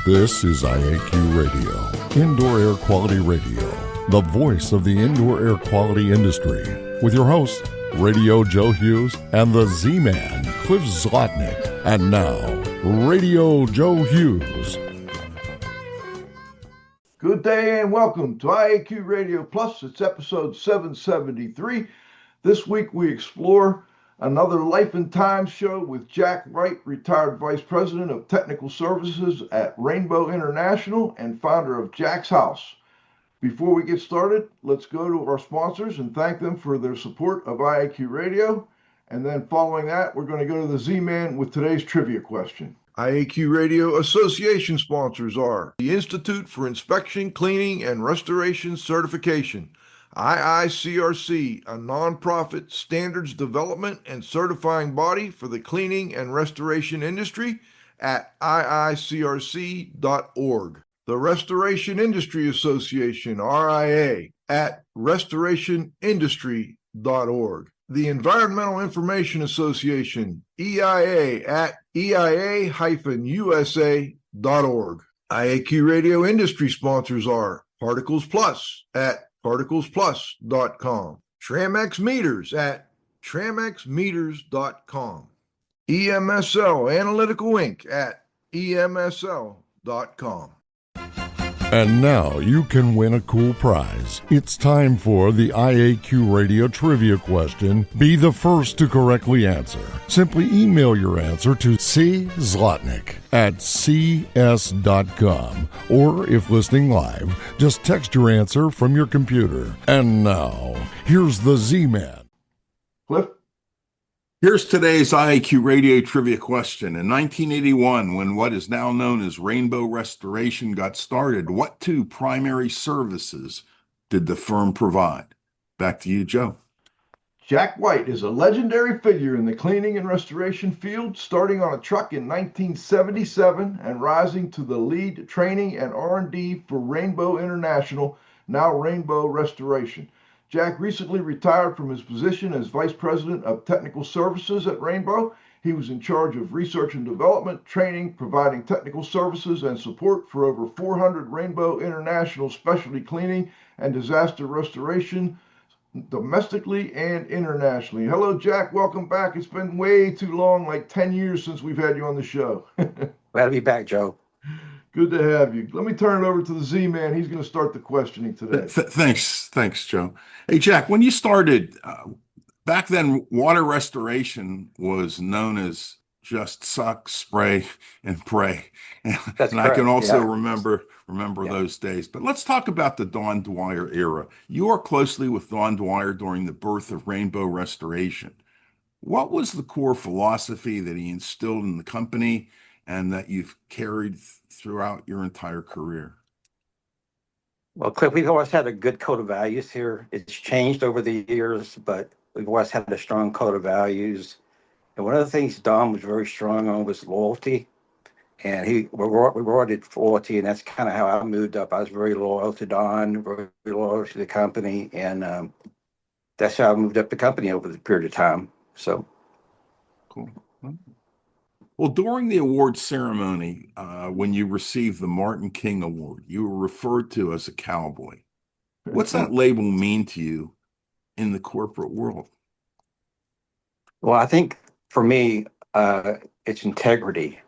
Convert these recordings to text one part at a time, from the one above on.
This is IAQ Radio, Indoor Air Quality Radio, the voice of the indoor air quality industry, with your hosts, Radio Joe Hughes and the Z-Man, Cliff Zlotnick. And now, Radio Joe Hughes. Good day and welcome to IAQ Radio Plus. It's episode 773. This week we explore another Life and Times show with Jack Wright, retired Vice President of Technical Services at Rainbow International and founder of Jack's House. Before we get started, let's go to our sponsors and thank them for their support of IAQ Radio. And then following that, we're going to go to the Z-Man with today's trivia question. IAQ Radio Association sponsors are the Institute for Inspection, Cleaning, and Restoration Certification, IICRC, a nonprofit standards development and certifying body for the cleaning and restoration industry at iicrc.org. The Restoration Industry Association, RIA, at restorationindustry.org. The Environmental Information Association, EIA, at eia-usa.org. IAQ Radio industry sponsors are Particles Plus at particlesplus.com, Tramex Meters at tramexmeters.com, EMSL Analytical Inc. at emsl.com. And now you can win a cool prize. It's time for the IAQ Radio Trivia question. Be the first to correctly answer. Simply email your answer to czlotnick at cs.com. Or if listening live, just text your answer from your computer. And now, here's the Z-Man. Cliff? Here's today's IAQ Radio Trivia question. In 1981, when what is now known as Rainbow Restoration got started, what two primary services did the firm provide? Back to you, Joe. Jack White is a legendary figure in the cleaning and restoration field, starting on a truck in 1977 and rising to the lead training and R&D for Rainbow International, now Rainbow Restoration. Jack recently retired from his position as Vice President of Technical Services at Rainbow. He was in charge of research and development, training, providing technical services and support for over 400 Rainbow International specialty cleaning and disaster restoration, domestically and internationally. Hello, Jack. Welcome back. It's been way too long, like 10 years since we've had you on the show. Glad to be back, Joe. Good to have you. Let me turn it over to the Z-Man. He's going to start the questioning today. Thanks, Joe. Hey, Jack, when you started, back then, water restoration was known as just suck, spray, and pray. And I can also remember those days. But let's talk about the Don Dwyer era. You worked closely with Don Dwyer during the birth of Rainbow Restoration. What was the core philosophy that he instilled in the company and that you've carried throughout your entire career? Well, Cliff, we've always had a good code of values here. It's changed over the years, but we've always had a strong code of values. And one of the things Don was very strong on was loyalty. And we rewarded loyalty, and that's kind of how I moved up. I was very loyal to Don, very loyal to the company, and that's how I moved up the company over the period of time. So, cool. Well, during the award ceremony, when you received the Martin King Award, you were referred to as a cowboy. What's that label mean to you in the corporate world? Well, I think for me, it's integrity,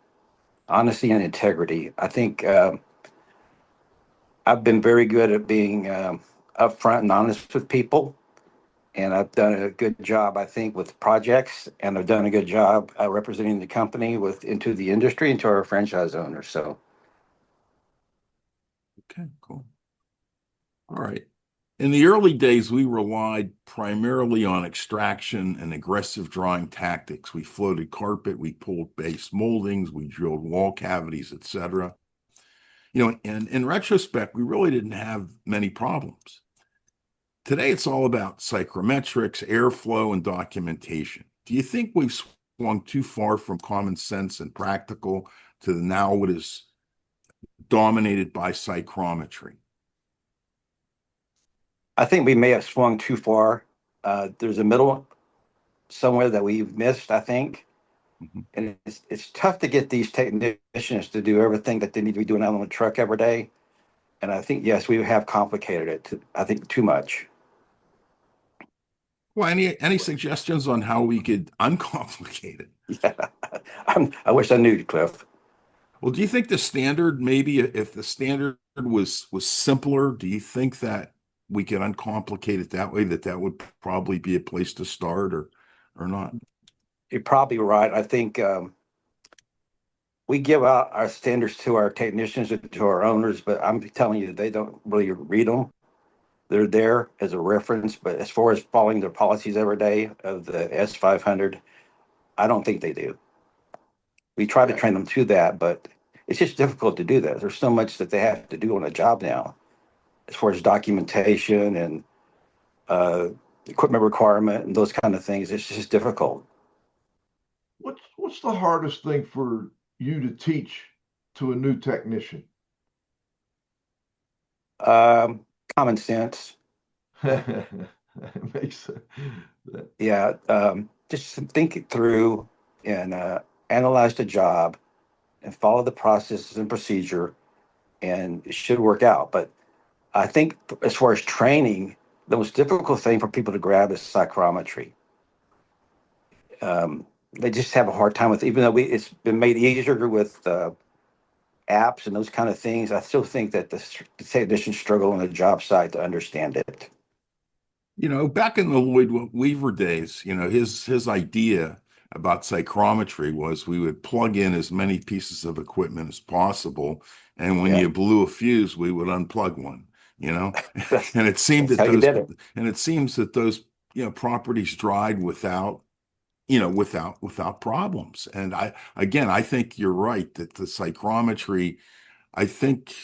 honesty and integrity. I think I've been very good at being upfront and honest with people. And I've done a good job, I think, with projects, and I've done a good job representing the company into the industry and to our franchise owners. So, okay, cool. All right. In the early days, we relied primarily on extraction and aggressive drying tactics. We floated carpet, we pulled base moldings, we drilled wall cavities, etc. And in retrospect, we really didn't have many problems. Today, it's all about psychrometrics, airflow, and documentation. Do you think we've swung too far from common sense and practical to now what is dominated by psychrometry? I think we may have swung too far. There's a middle somewhere that we've missed, I think. Mhm. And it's tough to get these technicians to do everything that they need to be doing out on the truck every day. And I think, yes, we have complicated it, I think, too much. Well, any suggestions on how we could uncomplicate it? Yeah, I wish I knew, Cliff. Well, do you think the standard, maybe if the standard was simpler, do you think that we could uncomplicate it that way, that would probably be a place to start or not? You're probably right. I think we give out our standards to our technicians and to our owners, but I'm telling you, they don't really read them. They're there as a reference, but as far as following their policies every day of the S500, I don't think they do. We try to train them to that, but it's just difficult to do that. There's so much that they have to do on a job now, as far as documentation and uh, equipment requirement and those kind of things. It's just difficult. What's the hardest thing for you to teach to a new technician? Um, Common sense. It makes sense. Yeah, just think it through and analyze the job and follow the processes and procedure, and it should work out. But I think as far as training, the most difficult thing for people to grab is psychrometry. They just have a hard time with, even though it's been made easier with apps and those kind of things. I still think that the technicians struggle on the job site to understand it. Back in the Lloyd Weaver days, his idea about psychrometry was we would plug in as many pieces of equipment as possible, and when Yeah, you blew a fuse, we would unplug one, you know. that's, And it seemed that's that how you those did it. and it seems that those properties dried without without problems. And I think you're right that the psychrometry, I think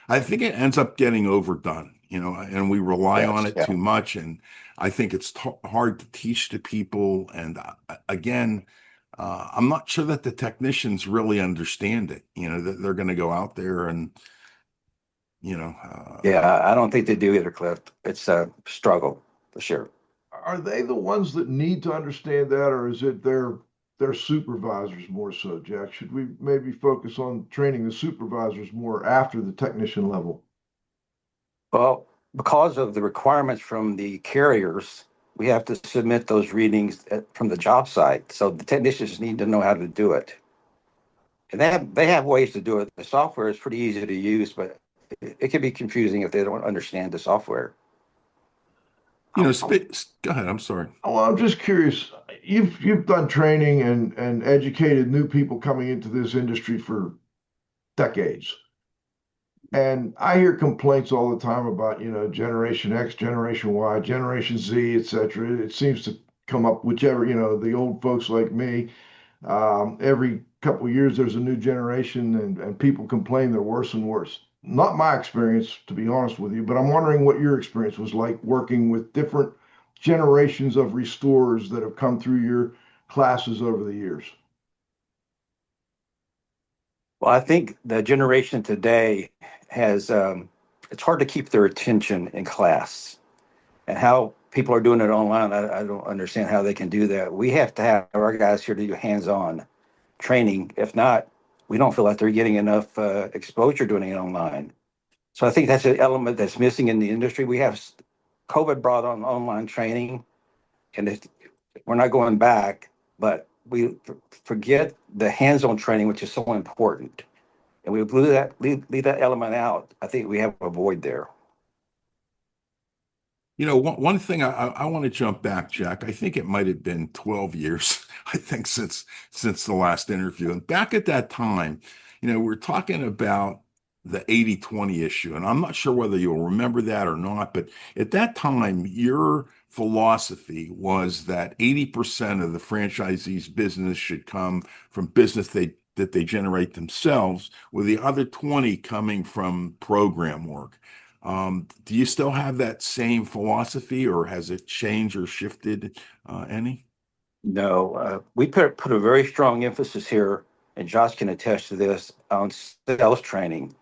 I think it ends up getting overdone, and we rely on Yes, it yeah. too much. And I think it's hard to teach to people. And again, I'm not sure that the technicians really understand it, that they're going to go out there and, you know, uh, Yeah, I don't think they do either, Cliff. It's a struggle for sure. Are they the ones that need to understand that, or is it their supervisors more so, Jack? Should we maybe focus on training the supervisors more after the technician level? Well, because of the requirements from the carriers, we have to submit those readings from the job site. So the technicians need to know how to do it. And they have ways to do it. The software is pretty easy to use, but it can be confusing if they don't understand the software. go ahead. I'm sorry. Oh, I'm just curious. You've done training and educated new people coming into this industry for decades. And I hear complaints all the time about, Generation X, Generation Y, Generation Z, et cetera. It seems to come up whichever, the old folks like me. Every couple of years, there's a new generation, and people complain they're worse and worse. Not my experience, to be honest with you, but I'm wondering what your experience was like working with different generations of restorers that have come through your classes over the years. Well, I think the generation today has, it's hard to keep their attention in class, and how people are doing it online. I don't understand how they can do that. We have to have our guys here to do hands-on training. If not, we don't feel like they're getting enough exposure doing it online. So I think that's an element that's missing in the industry. We have COVID brought on online training, and we're not going back, but we forget the hands-on training, which is so important. And we leave that element out. I think we have a void there. One thing I want to jump back, Jack. I think it might have been 12 years, I think, since the last interview. And back at that time, we're talking about the 80/20 issue. And I'm not sure whether you'll remember that or not, but at that time, your philosophy was that 80% of the franchisee's business should come from business that they generate themselves, with the other 20 coming from program work. Do you still have that same philosophy, or has it changed or shifted any? No, we put a very strong emphasis here, and Josh can attest to this, on sales training.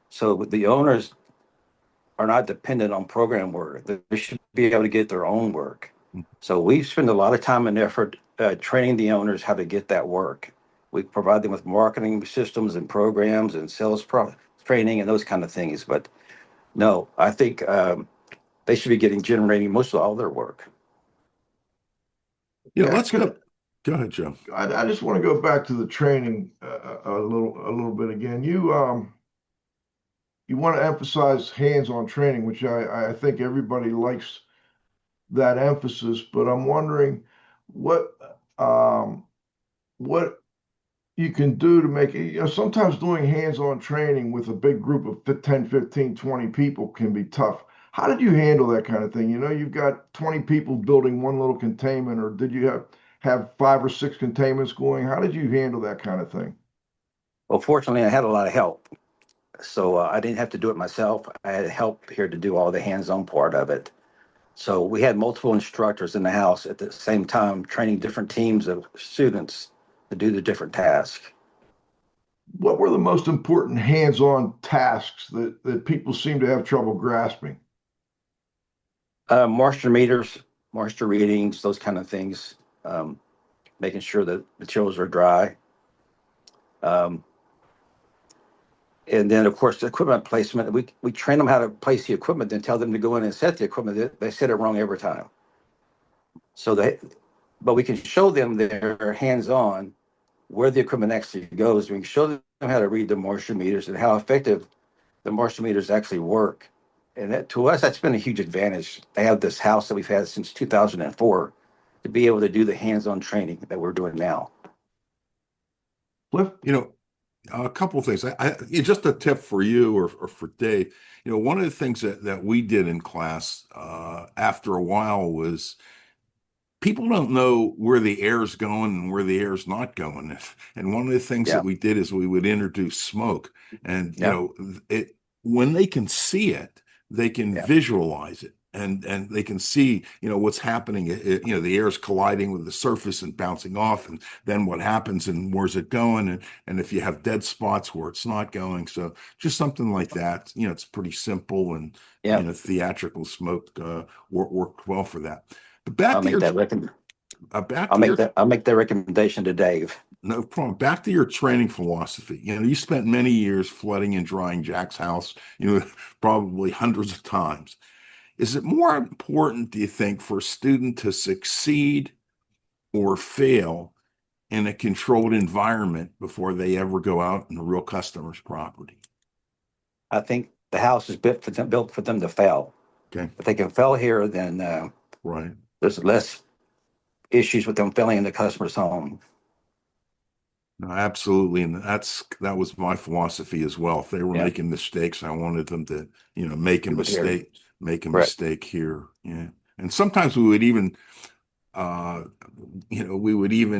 So the owners are not dependent on program work. They should be able to get their own work. So we spend a lot of time and effort training the owners how to get that work. We provide them with marketing systems and programs and training and those kind of things. But no, I think they should be generating most of all their work. Yeah, Yeah, let's go. Go ahead, Joe. I just want to go back to the training a little bit again. You want to emphasize hands-on training, which I think everybody likes that emphasis, but I'm wondering what what you can do to make it, sometimes doing hands-on training with a big group of 10, 15, 20 people can be tough. How did you handle that kind of thing? You've got 20 people building one little containment, or did you have 5 or 6 containments going? How did you handle that kind of thing? Well, fortunately, I had a lot of help. So I didn't have to do it myself. I had help here to do all the hands-on part of it. So we had multiple instructors in the house at the same time, training different teams of students to do the different tasks. What were the most important hands-on tasks that people seem to have trouble grasping? Moisture meters, moisture readings, those kind of things, making sure that materials are dry. Um, and then, of course, the equipment placement. We train them how to place the equipment, then tell them to go in and set the equipment. They set it wrong every time. But we can show them their hands-on where the equipment actually goes. We can show them how to read the moisture meters and how effective the moisture meters actually work. And to us, that's been a huge advantage. I have this house that we've had since 2004 to be able to do the hands-on training that we're doing now. Cliff? A couple of things. Just a tip for you or for Dave. One of the things that we did in class after a while was people don't know where the air's going and where the air's not going. And one of the things Yeah. that we did is we would introduce smoke. And Yeah. when they can see it, they can Yeah. visualize it. And they can see, what's happening. The air's colliding with the surface and bouncing off, and then what happens and where's it going, and if you have dead spots where it's not going. So just something like that. It's pretty simple, and Yeah. theatrical smoke worked well for that. But back I'll to make your that recommend. back I'll to make your that. I'll make that recommendation to Dave. no problem. Back to your training philosophy. You spent many years flooding and drying Jack's house. Probably hundreds of times. Is it more important, do you think, for a student to succeed or fail in a controlled environment before they ever go out on a real customer's property? I think the house is built for them to fail. Okay. If they can fail here, then Right. there's less issues with them failing in the customer's home. No, absolutely. And that was my philosophy as well. If they were Yeah. making mistakes, I wanted them to, make a Do it here. Right. mistake here. Yeah. And sometimes we would even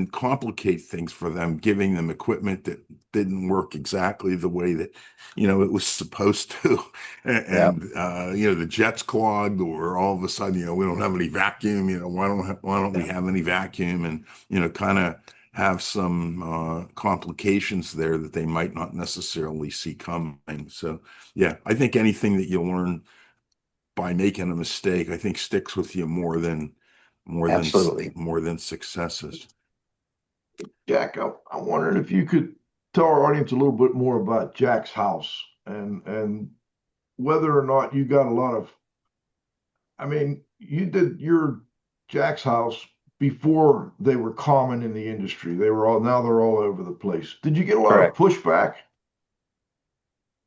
complicate things for them, giving them equipment that didn't work exactly the way that, it was supposed to. And, the jet's clogged, or all of a sudden, we don't have any vacuum, why don't we have any vacuum? And, kind of have some complications there that they might not necessarily see coming. So, yeah, I think anything that you learn by making a mistake, I think sticks with you more than successes. Jack, I'm wondering if you could tell our audience a little bit more about Jack's house and whether or not you got a lot of, you did your Jack's house before they were common in the industry. Now they're all over the place. Did you get a lot Correct. of pushback?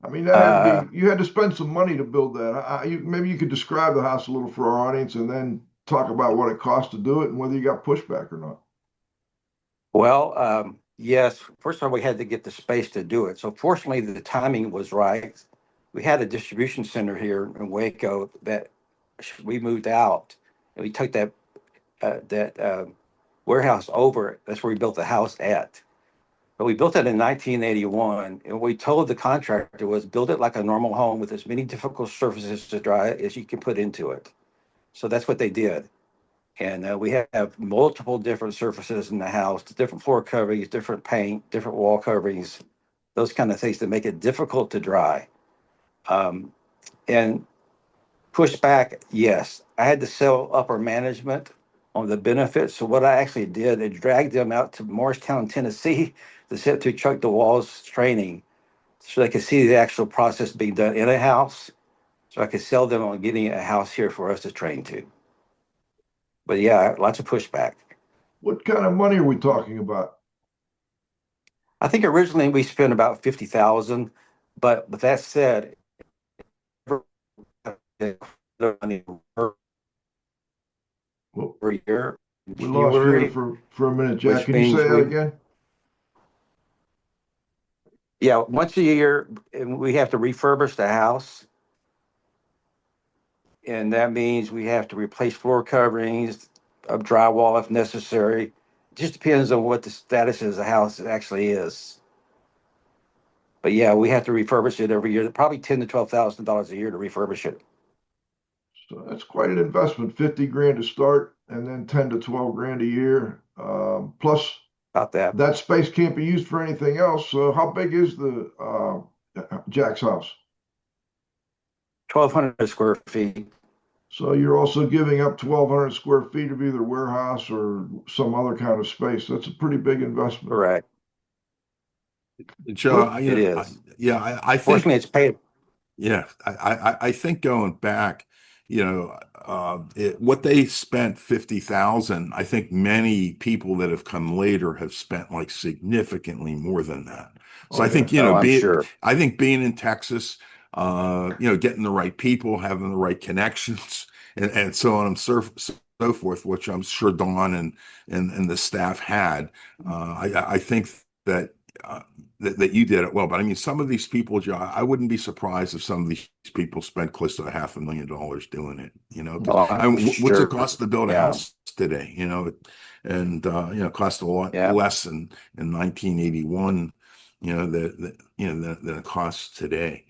That had to be, you had to spend some money to build that. Maybe you could describe the house a little for our audience and then talk about what it cost to do it and whether you got pushback or not. Well, yes. First of all, we had to get the space to do it. So fortunately, the timing was right. We had a distribution center here in Waco that we moved out, and we took that warehouse over. That's where we built the house at. But we built it in 1981, and what we told the contractor was build it like a normal home with as many difficult surfaces to dry as you can put into it. So that's what they did. And we have multiple different surfaces in the house, different floor coverings, different paint, different wall coverings, those kind of things that make it difficult to dry. And push back, yes. I had to sell upper management on the benefits. So what I actually did, I dragged them out to Morristown, Tennessee to sit through Chuck DeWall's training so they could see the actual process being done in a house. So I could sell them on getting a house here for us to train to. But yeah, lots of pushback. What kind of money are we talking about? I think originally we spent about 50,000, but with that said, money per Well, year in we lost you there January, for a minute, Jack. which Can you means say that again? once a year, and we have to refurbish the house. And that means we have to replace floor coverings, drywall if necessary. It just depends on what the status of the house actually is. But yeah, we have to refurbish it every year. Probably $10,000 to $12,000 a year to refurbish it. So that's quite an investment, 50 grand to start and then 10 to 12 grand a year. Plus About that. that space can't be used for anything else. So how big is the Jack's house? 1,200 square feet. So you're also giving up 1,200 square feet of either warehouse or some other kind of space. That's a pretty big investment. Correct. Joe, It is. I think, Fortunately, it's paid. yeah, I think going back, what they spent 50,000, I think many people that have come later have spent like significantly more than that. So Oh, I think, yeah. I'm sure. I think being in Texas, getting the right people, having the right connections, and so on and so forth, which I'm sure Dawn and the staff had. I think that that you did it well. But I mean, some of these people, Joe, I wouldn't be surprised if some of these people spent close to $500,000 doing it. Because Oh, I'm what's it sure. cost to build a Yeah. house today? And it cost a lot Yeah. less in 1981. Than it costs today.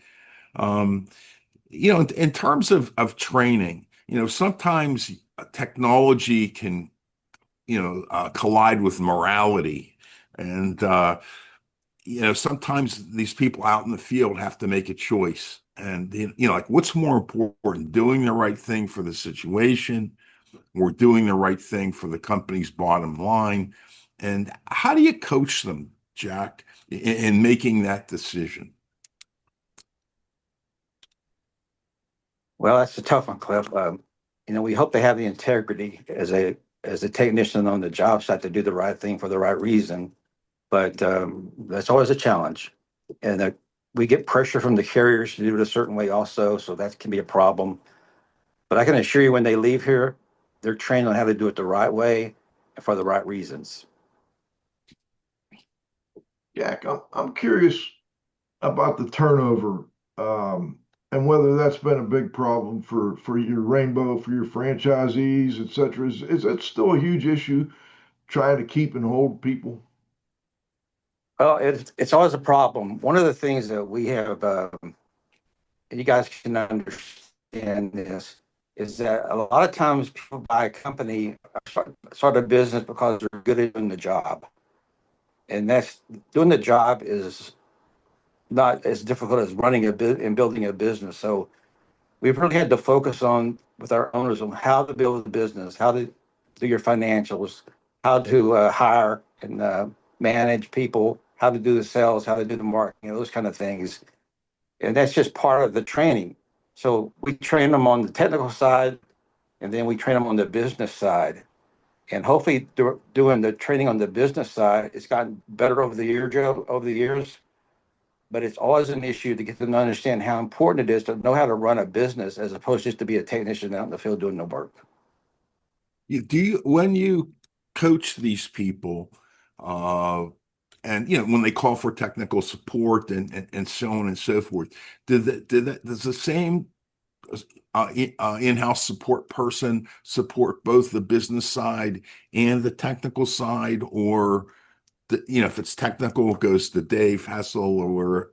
In terms of training, sometimes technology can, collide with morality, and sometimes these people out in the field have to make a choice, and like what's more important, doing the right thing for the situation, or doing the right thing for the company's bottom line, and how do you coach them, Jack, in making that decision? Well, that's a tough one, Cliff. We hope they have the integrity as a technician on the job site to do the right thing for the right reason. But that's always a challenge. And we get pressure from the carriers to do it a certain way also, so that can be a problem. But I can assure you when they leave here, they're trained on how to do it the right way and for the right reasons. Jack, I'm curious about the turnover, and whether that's been a big problem for your Rainbow, for your franchisees, et cetera. Is that still a huge issue, trying to keep and hold people? Well, it's always a problem. One of the things that we have, and you guys can understand this, is that a lot of times people buy a company, start a business because they're good at doing the job. And that's doing the job is not as difficult as running a bit and building a business. So we've really had to focus on with our owners on how to build a business, how to do your financials, how to hire and manage people, how to do the sales, how to do the marketing, those kind of things. And that's just part of the training. So we train them on the technical side, and then we train them on the business side. And hopefully doing the training on the business side, it's gotten better over the years. But it's always an issue to get them to understand how important it is to know how to run a business as opposed just to be a technician out in the field doing the work. When you coach these people, and when they call for technical support and so on and so forth, does the same in-house support person support both the business side and the technical side, or if it's technical, it goes to Dave Hessel, or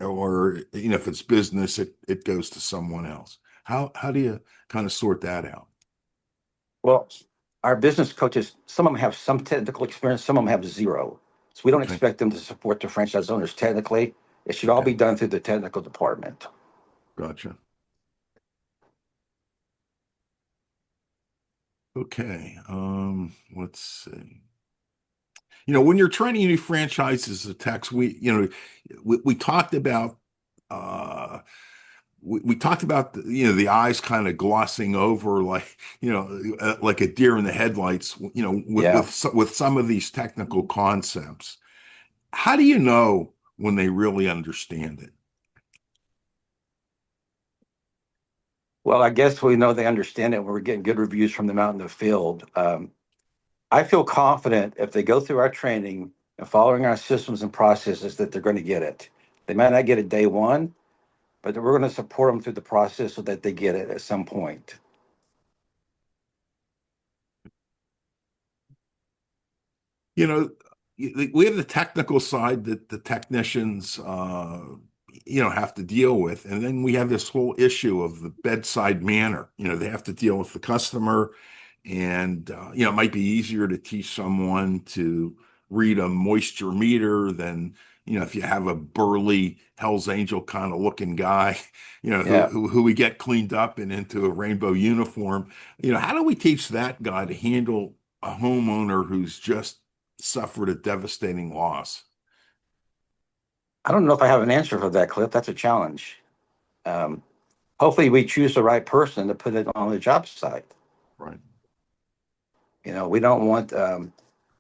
if it's business, it goes to someone else? How do you kind of sort that out? Well, our business coaches, some of them have some technical experience, some of them have zero. So we don't Okay. expect them to support the franchise owners technically. It should all Okay. be done through the technical department. Gotcha. Okay. Let's see. When you're training new franchises of techs, we talked about uh we talked about the eyes kind of glossing over like like a deer in the headlights Yeah. with some of these technical concepts. How do you know when they really understand it? Well, I guess we know they understand it when we're getting good reviews from them out in the field. I feel confident if they go through our training and following our systems and processes that they're going to get it. They might not get it day one, but we're going to support them through the process so that they get it at some point. you know we have the technical side that the technicians have to deal with, and then we have this whole issue of the bedside manner. They have to deal with the customer, and it might be easier to teach someone to read a moisture meter than if you have a burly Hell's Angel kind of looking guy, Yeah. who we get cleaned up and into a rainbow uniform. How do we teach that guy to handle a homeowner who's just suffered a devastating loss? I don't know if I have an answer for that, Cliff. That's a challenge. Um, Hopefully, we choose the right person to put it on the job site. Right. We don't want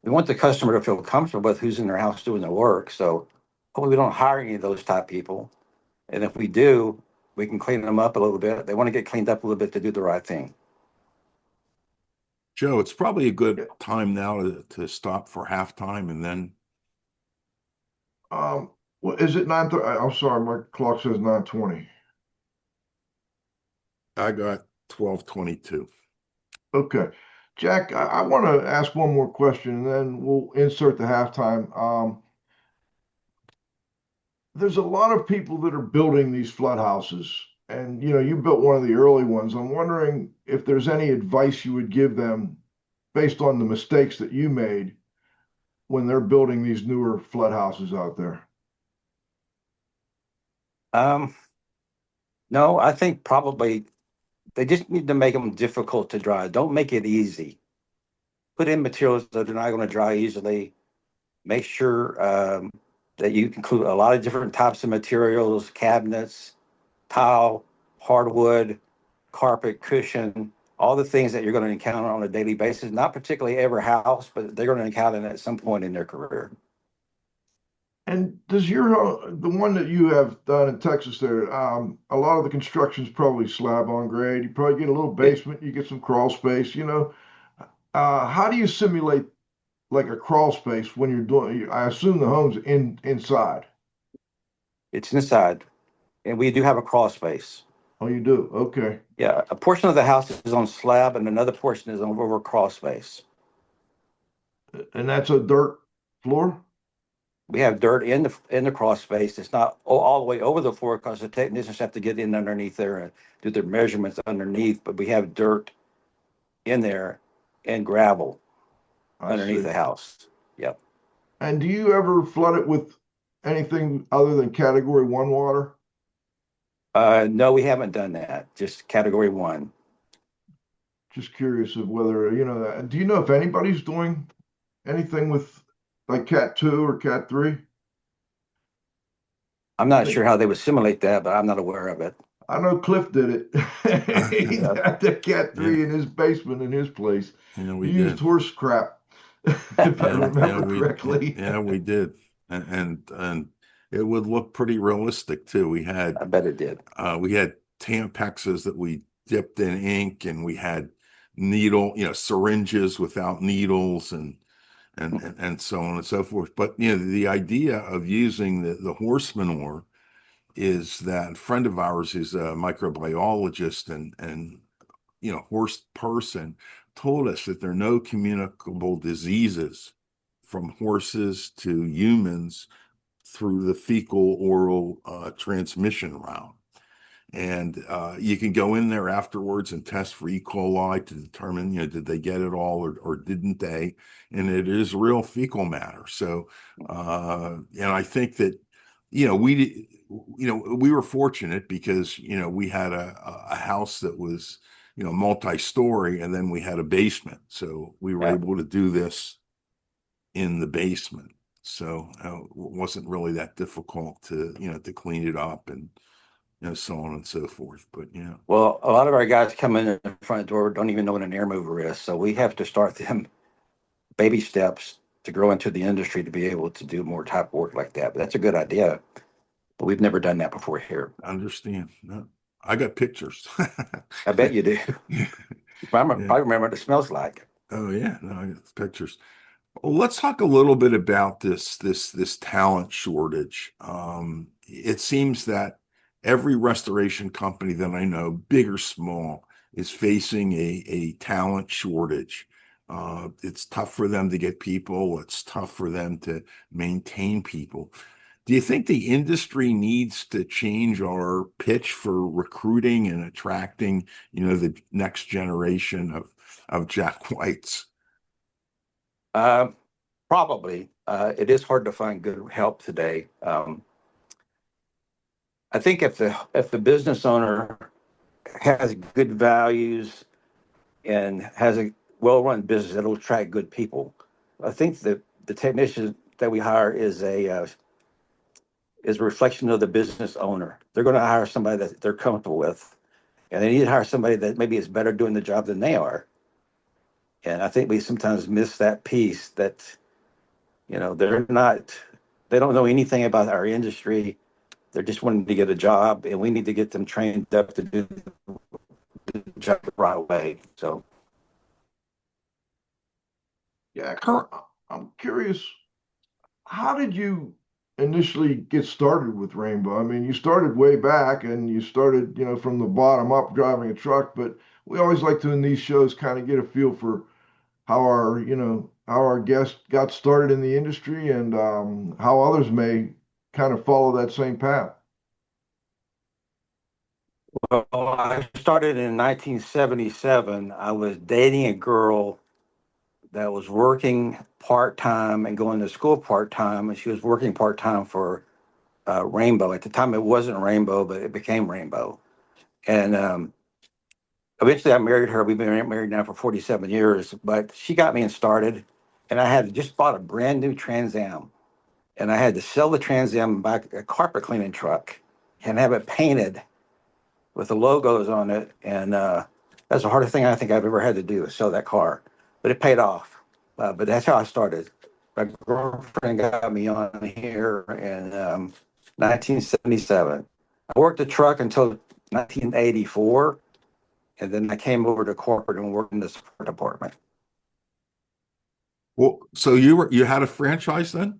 we want the customer to feel comfortable with who's in their house doing the work. So hopefully, we don't hire any of those type people. And if we do, we can clean them up a little bit. They want to get cleaned up a little bit to do the right thing. Joe, it's probably a good Yeah. time now to stop for halftime, and then Well, is it 9:30? I'm sorry, my clock says 9:20. I got 12:22. Okay. Jack, I want to ask one more question and then we'll insert the halftime. There's a lot of people that are building these flood houses, and you built one of the early ones. I'm wondering if there's any advice you would give them based on the mistakes that you made when they're building these newer flood houses out there. Um, no, I think probably they just need to make them difficult to dry. Don't make it easy. Put in materials that are not going to dry easily. Make sure that you include a lot of different types of materials, cabinets, tile, hardwood, carpet, cushion, all the things that you're going to encounter on a daily basis. Not particularly every house, but they're going to encounter it at some point in their career. And does the one that you have done in Texas there, a lot of the construction's probably slab on grade. You probably get a little It, basement, you get some crawl space. How do you simulate like a crawl space when you're doing, I assume the home's inside. it's inside, and we do have a crawl space. Oh, you do? Okay. Yeah, a portion of the house is on slab, and another portion is on over crawl space. And that's a dirt floor? We have dirt in the crawl space. It's not all the way over the floor because the technicians have to get in underneath there and do their measurements underneath. But we have dirt in there and gravel I underneath see. the house. Yep. And do you ever flood it with anything other than category one water? No, we haven't done that. Just category one. Just curious of whether, do you know if anybody's doing anything with like Cat 2 or Cat 3? I'm not sure how they would simulate that, but I'm not aware of it. I know Cliff did it. He Yeah. got the Cat Yeah, 3 in his basement in his place. we He used did. horse crap, if I remember correctly. We did, and it would look pretty realistic too. I bet it did. We had Tampexes that we dipped in ink, and we had syringes without needles, and so on and so forth. But the idea of using the horse manure is that a friend of ours is a microbiologist and horse person told us that there are no communicable diseases from horses to humans through the fecal oral transmission route. And you can go in there afterwards and test for E. coli to determine, did they get it all or didn't they? And it is real fecal matter. So, and I think that, we were fortunate because, we had a house that was, multi-story, and then we had a basement. So we were able to do this in the basement. So it wasn't really that difficult to clean it up and so on and so forth. But Well, a lot of our guys come in the front door, don't even know what an air mover is. So we have to start them baby steps to grow into the industry to be able to do more type work like that. But that's a good idea. But we've never done that before here. I understand. No, I got pictures. I bet you do. Yeah. I probably remember what it smells like. Oh yeah, no, I got pictures. Well, let's talk a little bit about this talent shortage. It seems that every restoration company that I know, big or small, is facing a talent shortage. It's tough for them to get people. It's tough for them to maintain people. Do you think the industry needs to change our pitch for recruiting and attracting, the next generation of Jack Whites? Probably. It is hard to find good help today. I think if the business owner has good values and has a well-run business, it'll attract good people. I think the technician that we hire is a reflection of the business owner. They're going to hire somebody that they're comfortable with, and they need to hire somebody that maybe is better doing the job than they are. And I think we sometimes miss that piece that, they don't know anything about our industry. They're just wanting to get a job, and we need to get them trained up to do the job the right way. So, Yeah, I'm curious, how did you initially get started with Rainbow? I mean, you started way back and you started, from the bottom up driving a truck, but we always like to in these shows kind of get a feel for how our guest got started in the industry and how others may kind of follow that same path. well, I started in 1977. I was dating a girl that was working part-time and going to school part-time, and she was working part-time for Rainbow. At the time, it wasn't Rainbow, but it became Rainbow. And eventually I married her. We've been married now for 47 years, but she got me started, and I had just bought a brand new Trans Am, and I had to sell the Trans Am and buy a carpet cleaning truck and have it painted with the logos on it. And that's the hardest thing I think I've ever had to do, is sell that car, but it paid off. But that's how I started. My girlfriend got me on here in 1977. I worked the truck until 1984, and then I came over to corporate and worked in the support department. Well, so you had a franchise then?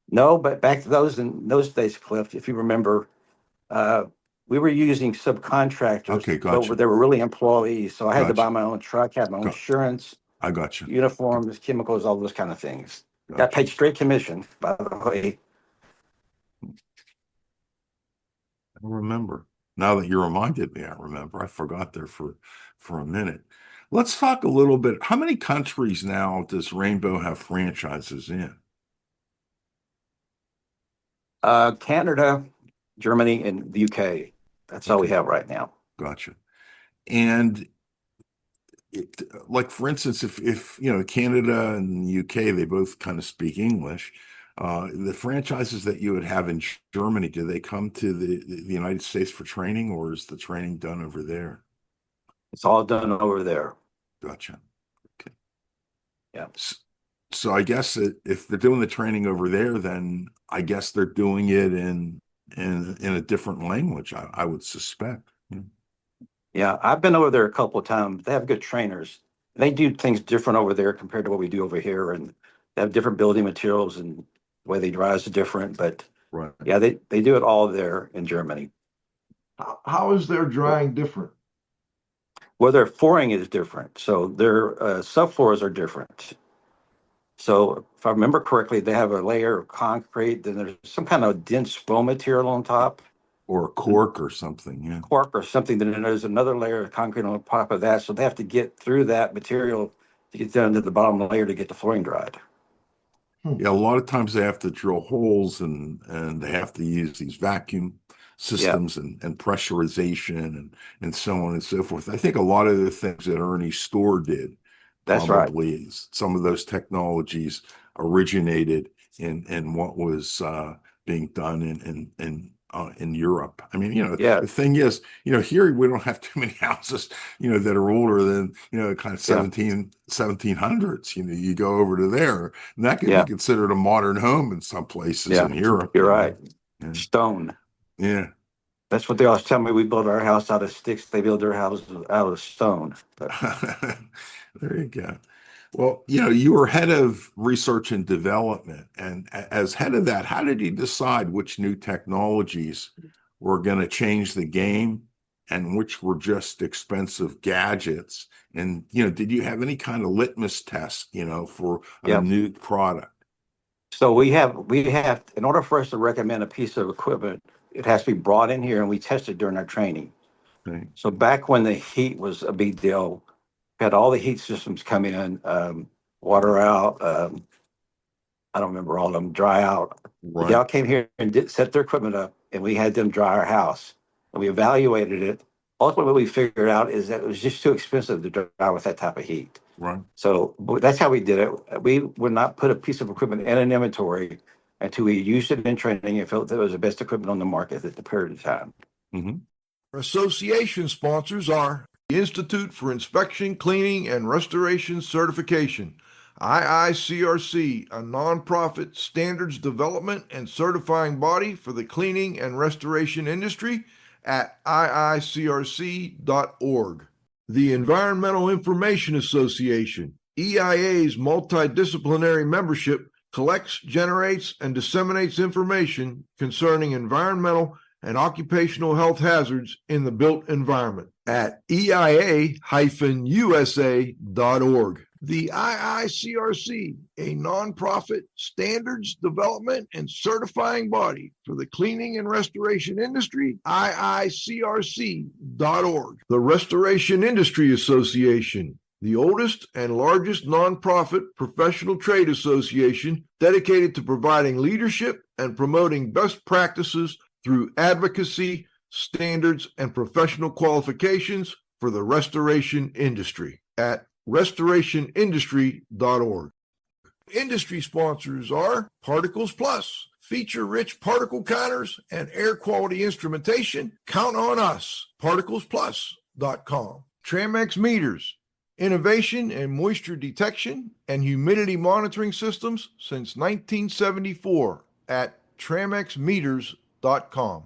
No, but back to in those days, Cliff, if you remember, we were using subcontractors. Okay, gotcha. But they were really employees, so I had to Gotcha. buy my own truck, have my own insurance, I got you. uniforms, chemicals, all those kind of things. Got Gotcha. paid straight commission, by the way. I remember. Now that you reminded me, I remember. I forgot there for a minute. Let's talk a little bit. How many countries now does Rainbow have franchises in? Canada, Germany, and the UK. That's all we have right now. Gotcha. And like, for instance, if Canada and the UK, they both kind of speak English. The franchises that you would have in Germany, do they come to the United States for training, or is the training done over there? It's all done over there. Gotcha. Okay. Yeah. So I guess if they're doing the training over there, then I guess they're doing it in a different language, I would suspect. Yeah, I've been over there a couple of times. They have good trainers. They do things different over there compared to what we do over here, and they have different building materials, and the way they drive is different. But Right. yeah, they do it all there in Germany. How is their drying different? Well, their flooring is different, so their subfloors are different. So if I remember correctly, they have a layer of concrete, then there's some kind of dense foam material on top, Or a cork or something, yeah. cork or something. Then there's another layer of concrete on top of that. So they have to get through that material to get down to the bottom layer to get the flooring dried. Yeah, a lot of times they have to drill holes and they have to use these vacuum systems and pressurization and so on and so forth. I think a lot of the things that Ernie Storr did That's right. probably is some of those technologies originated in what was being done in Europe. I mean, Yeah, the thing is, here we don't have too many houses, that are older than, kind of yeah, 1700s. You go over to there, and that could be yeah, considered a modern home in some places yeah. in Europe. You're right. Yeah. Stone. Yeah. That's what they always tell me. We build our house out of sticks. They build their houses out of stone. But There you go. Well, you were head of research and development, and as head of that, how did you decide which new technologies were going to change the game and which were just expensive gadgets? And, did you have any kind of litmus test, for a yeah. new product? So we have, in order for us to recommend a piece of equipment, it has to be brought in here and we test it during our training. Right. So back when the heat was a big deal, we had all the heat systems come in, water out, I don't remember all of them, dry out. They all Right. came here and set their equipment up, and we had them dry our house. And we evaluated it. Ultimately, what we figured out is that it was just too expensive to dry with that type of heat. Right. So that's how we did it. We would not put a piece of equipment in an inventory until we used it in training and felt that it was the best equipment on the market at the period of time. Mm-hmm. Association sponsors are the Institute for Inspection, Cleaning, and Restoration Certification, IICRC, a nonprofit standards development and certifying body for the cleaning and restoration industry at iicrc.org. The Environmental Information Association, EIA's multidisciplinary membership collects, generates, and disseminates information concerning environmental and occupational health hazards in the built environment at eia-usa.org. The IICRC, a nonprofit standards development and certifying body for the cleaning and restoration industry, IICRC.org. The Restoration Industry Association, the oldest and largest nonprofit professional trade association dedicated to providing leadership and promoting best practices through advocacy, standards, and professional qualifications for the restoration industry at restorationindustry.org. Industry sponsors are Particles Plus, feature-rich particle counters and air quality instrumentation. Count on us, particlesplus.com. Tramex Meters, innovation in moisture detection and humidity monitoring systems since 1974 at tramexmeters.com.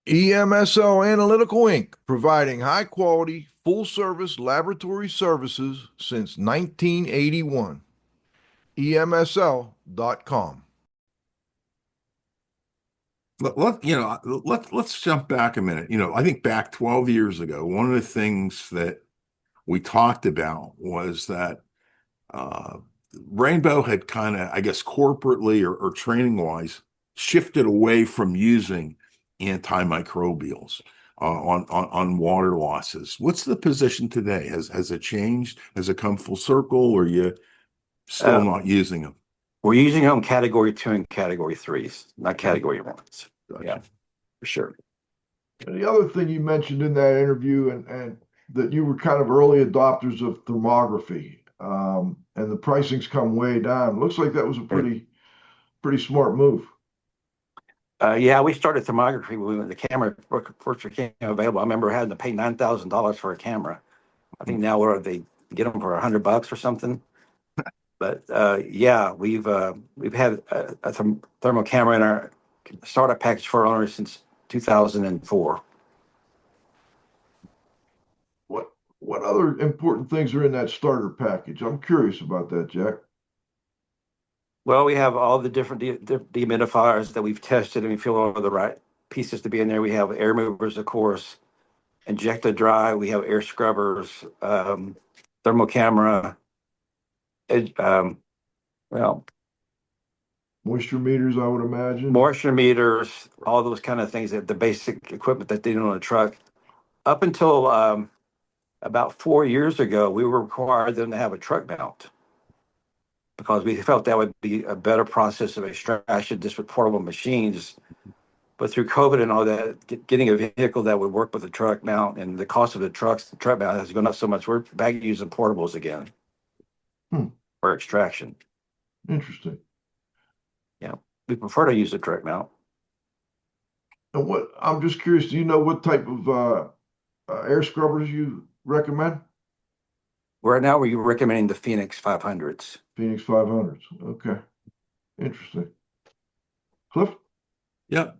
EMSL Analytical Inc., providing high-quality, full-service laboratory services since 1981. EMSL.com. Let's jump back a minute. I think back 12 years ago, one of the things that we talked about was that Rainbow had kind of, I guess, corporately or training-wise, shifted away from using antimicrobials on water losses. What's the position today? Has it changed? Has it come full circle, or are you still not using them? We're using them category 2 and category 3s, not category 1s. Gotcha. Yeah, for sure. And the other thing you mentioned in that interview, and that you were kind of early adopters of thermography, and the pricing's come way down. Looks like that was a pretty smart move. Yeah, we started thermography when the camera first became available. I remember having to pay $9,000 for a camera. I think now they get them for $100 or something. But yeah, we've had a thermal camera in our startup package for our owners since 2004. What other important things are in that starter package? I'm curious about that, Jack. Well, we have all the different dehumidifiers that we've tested, and we feel all the right pieces to be in there. We have air movers, of course, injector dry. We have air scrubbers, thermal camera. Well, Moisture meters, I would imagine. moisture meters, all those kind of things, that the basic equipment that they do on a truck. Up until about 4 years ago, we were required them to have a truck mount because we felt that would be a better process of extraction just with portable machines. But through COVID and all that, getting a vehicle that would work with the truck mount and the cost of the truck mount has gone up so much. We're back using portables again Hmm. for extraction. Interesting. Yeah, we prefer to use the truck mount. And what I'm just curious, do you know what type of air scrubbers you recommend? Right now, we're recommending the Phoenix 500s. Phoenix 500s. Okay. Interesting. Cliff? Yeah.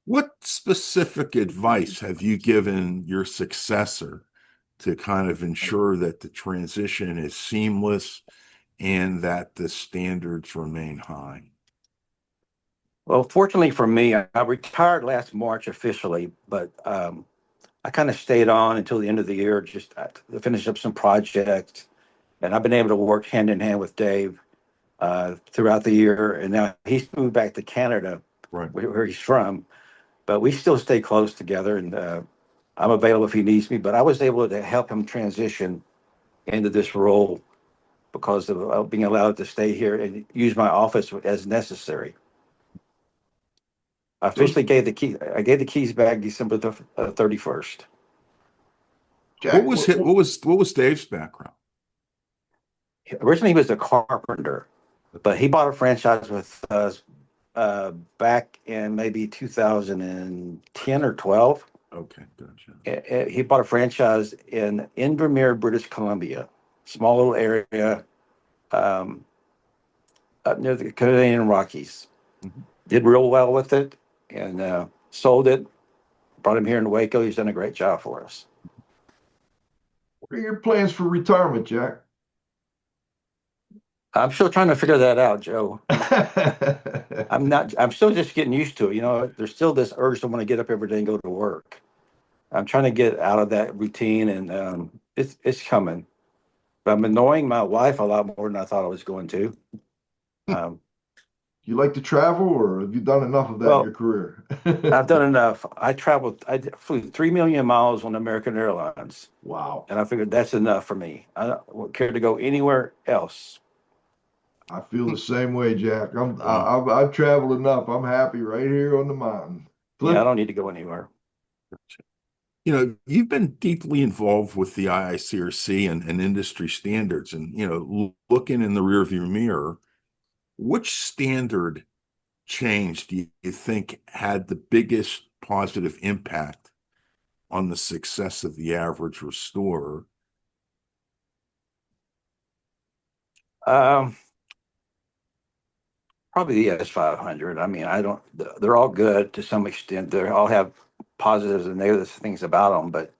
What specific advice have you given your successor to kind of ensure that the transition is seamless and that the standards remain high? Well, fortunately for me, I retired last March officially, but I kind of stayed on until the end of the year, just to finish up some projects. And I've been able to work hand in hand with Dave throughout the year. And now he's moved back to Canada, Right. where he's from, but we still stay close together. And I'm available if he needs me. But I was able to help him transition into this role because of being allowed to stay here and use my office as necessary. I officially gave the key. I gave the keys back December the 31st. Jack, What was Dave's background? Originally, he was a carpenter, but he bought a franchise with us back in maybe 2010 or 12. Okay, gotcha. He bought a franchise in Invermere, British Columbia, small little area um, up near the Canadian Rockies. Mhm. Did real well with it and sold it. Brought him here in Waco. He's done a great job for us. what are your plans for retirement, Jack? I'm still trying to figure that out, Joe. I'm not. I'm still just getting used to it. You know, there's still this urge to want to get up every day and go to work. I'm trying to get out of that routine, and it's coming. But I'm annoying my wife a lot more than I thought I was going to. Um, You like to travel, or have you done enough of that in your well, career? I've done enough. I traveled. Flew 3 million miles on American Airlines, Wow. and I figured that's enough for me. I don't care to go anywhere else. I feel the same way, Jack. Wow. I've traveled enough. I'm happy right here on the mountain. Yeah, I Cliff? don't need to go anywhere. You know, you've been deeply involved with the IICRC and industry standards, and looking in the rearview mirror, which standard change do you think had the biggest positive impact on the success of the average restorer? Um, Probably the S500. I mean, I don't. They're all good to some extent. They all have positives and negative things about them, but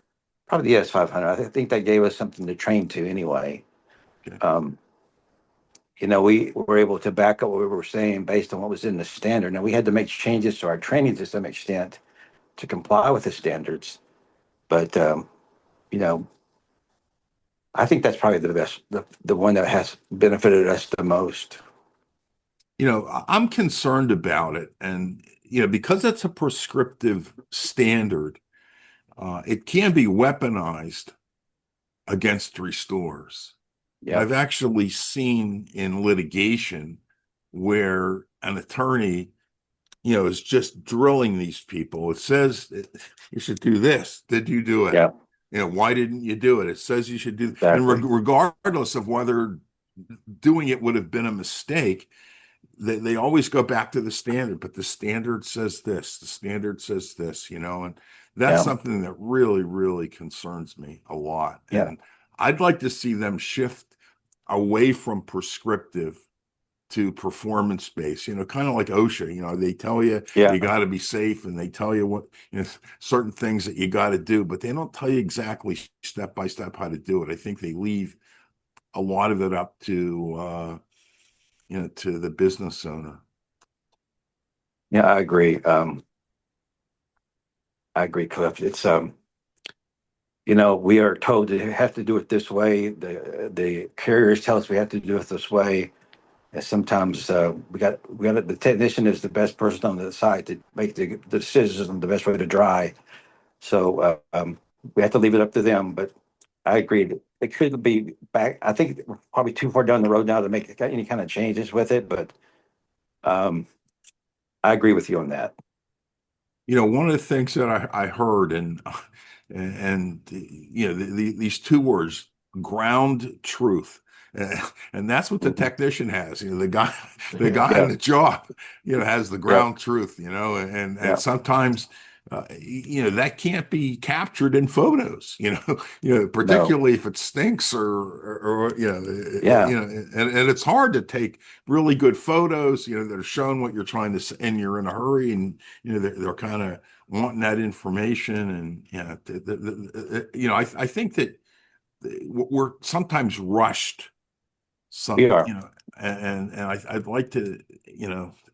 probably the S500. I think that gave us something to train to anyway. Okay. Um, we were able to back up what we were saying based on what was in the standard. Now we had to make changes to our training to some extent to comply with the standards, but you know, I think that's probably the best, the one that has benefited us the most. I'm concerned about it, and because it's a prescriptive standard, it can be weaponized against restorers. Yeah, I've actually seen in litigation where an attorney, is just drilling these people. It says you should do this. Did you do it? yeah, Why didn't you do it? It says you should do, and exactly. regardless of whether doing it would have been a mistake, they always go back to the standard, but the standard says this, the standard says this, and that's Yeah, something that really, really concerns me a lot. yeah, And I'd like to see them shift away from prescriptive to performance based, kind of like OSHA. They tell you yeah, you got to be safe, and they tell you what, certain things that you got to do, but they don't tell you exactly step by step how to do it. I think they leave a lot of it up to the business owner. yeah. I agree. I agree, Cliff. It's we are told to have to do it this way. The carriers tell us we have to do it this way. And sometimes we got the technician is the best person on the site to make the decisions on the best way to dry. So we have to leave it up to them. But I agree. It could be back. I think we're probably too far down the road now to make any kind of changes with it. But um, I agree with you on that. One of the things that I heard these two words, ground truth. And that's what the technician has. The guy Yeah. in the job, has the Yep. ground truth, and Yep. sometimes, that can't be captured in photos, No. particularly if it stinks or Yeah. and it's hard to take really good photos, that are showing what you're trying to say, and you're in a hurry, and, they're kind of wanting that information. And, I think that we're sometimes rushed We are. and I'd like to,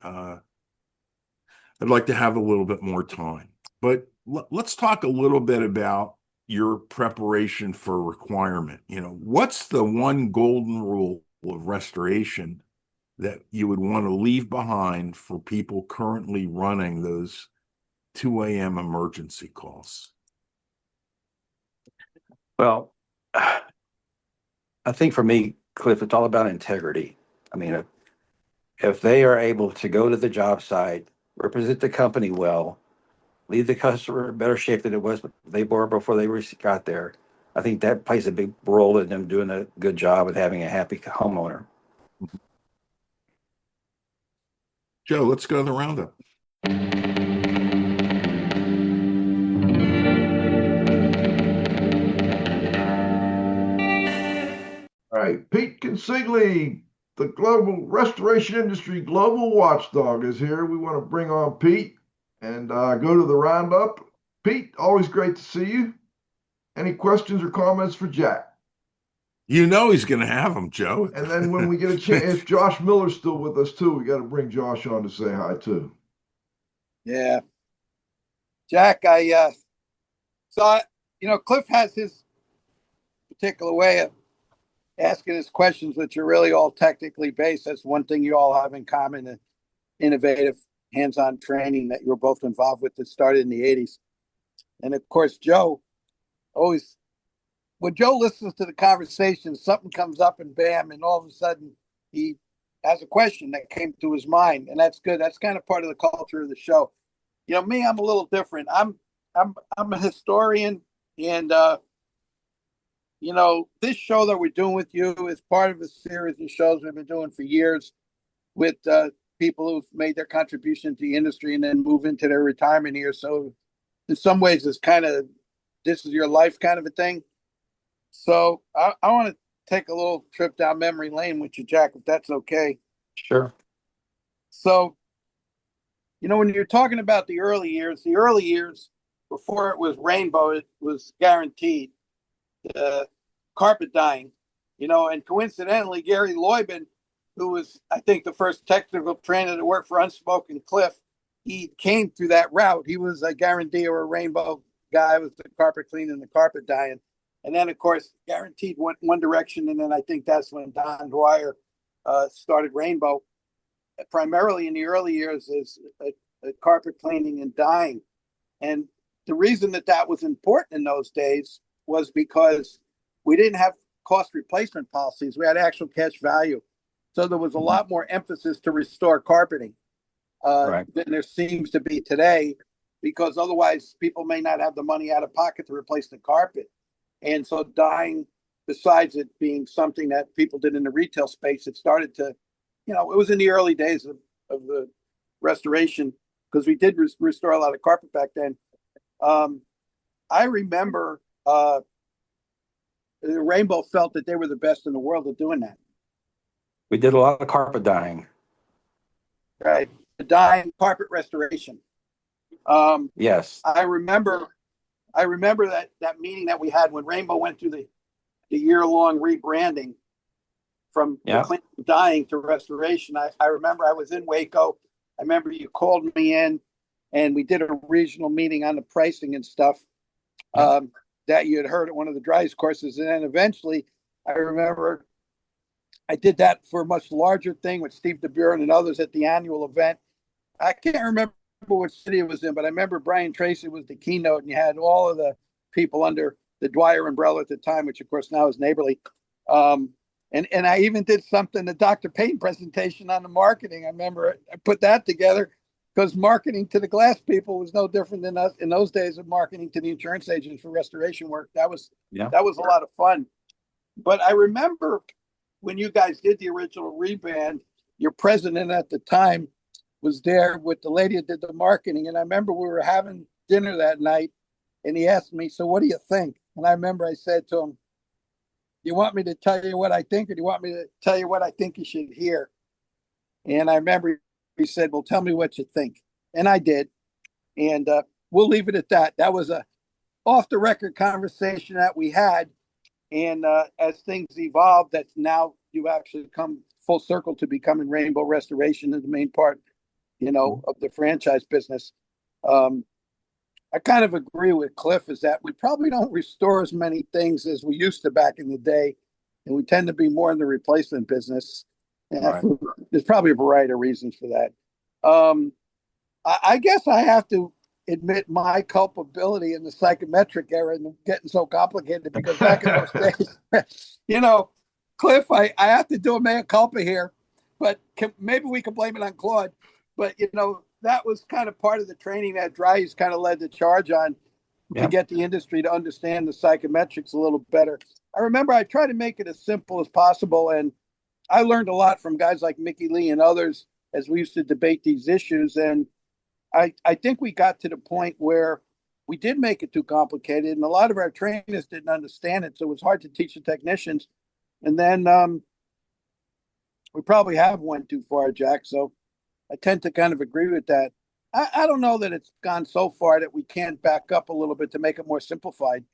I'd like to have a little bit more time, but let's talk a little bit about your preparation for requirement. What's the one golden rule of restoration that you would want to leave behind for people currently running those 2 a.m. emergency calls? Well, I think for me, Cliff, it's all about integrity. I mean, if they are able to go to the job site, represent the company well, leave the customer in better shape than it was they were before they got there, I think that plays a big role in them doing a good job and having a happy homeowner. Joe, let's go to the roundup. All right, Pete Consigli, the global restoration industry global watchdog, is here. We want to bring on Pete and go to the roundup. Pete, always great to see you. Any questions or comments for Jack? He's going to have them, Joe. And then when we get a chance, if Josh Miller's still with us too, we got to bring Josh on to say hi too. Yeah, Jack, I saw, Cliff has his particular way of asking his questions, which are really all technically based. That's one thing you all have in common, the innovative hands-on training that you were both involved with that started in the 80s. And of course, Joe always, when Joe listens to the conversation, something comes up and bam, and all of a sudden he has a question that came to his mind. And that's good. That's kind of part of the culture of the show. Me, I'm a little different. I'm a historian, and this show that we're doing with you is part of a series of shows we've been doing for years with people who've made their contribution to the industry and then move into their retirement years. So in some ways, it's kind of, this is your life kind of a thing. So I want to take a little trip down memory lane with you, Jack, if that's okay. Sure. So, when you're talking about the early years before it was rainbow, it was guaranteed carpet dyeing, and coincidentally, Gary Loybin, who was, I think, the first technical trainer to work for Unspoken Cliff, he came through that route. He was a guarantee or a rainbow guy with the carpet cleaning and the carpet dyeing. And then, of course, guaranteed went one direction. And then I think that's when Don Dwyer started Rainbow, primarily in the early years as a carpet cleaning and dyeing. And the reason that was important in those days was because we didn't have cost replacement policies. We had actual cash value. So there was a lot more emphasis to restore carpeting than there seems to be today, because otherwise people may not have the money out of pocket to replace the carpet. And so dyeing, besides it being something that people did in the retail space, it started to, it was in the early days of the restoration, because we did restore a lot of carpet back then. I remember Rainbow felt that they were the best in the world at doing that. We did a lot of carpet dyeing. Right. The dyeing, carpet restoration. Yes. I remember that meeting that we had when Rainbow went through the year-long rebranding from dyeing to restoration. I remember I was in Waco. I remember you called me in and we did a regional meeting on the pricing and stuff that you had heard at one of the dryers courses. And then eventually I remember I did that for a much larger thing with Steve DeBuren and others at the annual event. I can't remember which city it was in, but I remember Brian Tracy was the keynote, and you had all of the people under the Dwyer umbrella at the time, which of course now is Neighborly. And I even did something, the Dr. Payne presentation on the marketing. I remember I put that together because marketing to the glass people was no different than us in those days of marketing to the insurance agents for restoration work. That was a lot of fun. But I remember when you guys did the original reband, your president at the time was there with the lady that did the marketing. And I remember we were having dinner that night and he asked me, so what do you think? And I remember I said to him, do you want me to tell you what I think, or do you want me to tell you what I think you should hear? And I remember he said, well, tell me what you think. And I did. And we'll leave it at that. That was a off the record conversation that we had. And as things evolved, that's now you actually come full circle to becoming Rainbow Restoration as the main part, of the franchise business. I kind of agree with Cliff is that we probably don't restore as many things as we used to back in the day. And we tend to be more in the replacement business. And Right. There's probably a variety of reasons for that. I guess I have to admit my culpability in the psychometric era and getting so complicated because back in those days, Cliff, I have to do a mea culpa here, but maybe we can blame it on Claude. But, that was kind of part of the training that Dry's kind of led the charge on to get the industry to understand the psychometrics a little better. I remember I tried to make it as simple as possible. And I learned a lot from guys like Mickey Lee and others as we used to debate these issues. And I think we got to the point where we did make it too complicated. And a lot of our trainers didn't understand it. So it was hard to teach the technicians. And then we probably have went too far, Jack. So I tend to kind of agree with that. I don't know that it's gone so far that we can't back up a little bit to make it more simplified.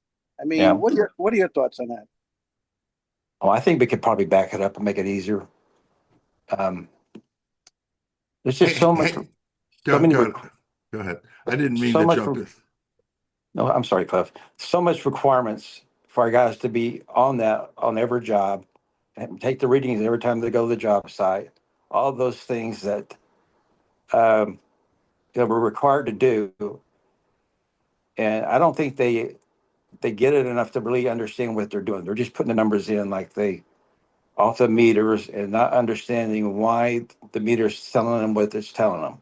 I mean, what are your thoughts on that? Oh, I think we could probably back it up and make it easier. There's just so much. Go ahead. I didn't mean to jump in. No, I'm sorry, Cliff. So much requirements for our guys to be on every job and take the readings every time they go to the job site. All those things that we're required to do. And I don't think they get it enough to really understand what they're doing. They're just putting the numbers in like off the meters and not understanding why the meter's telling them what it's telling them.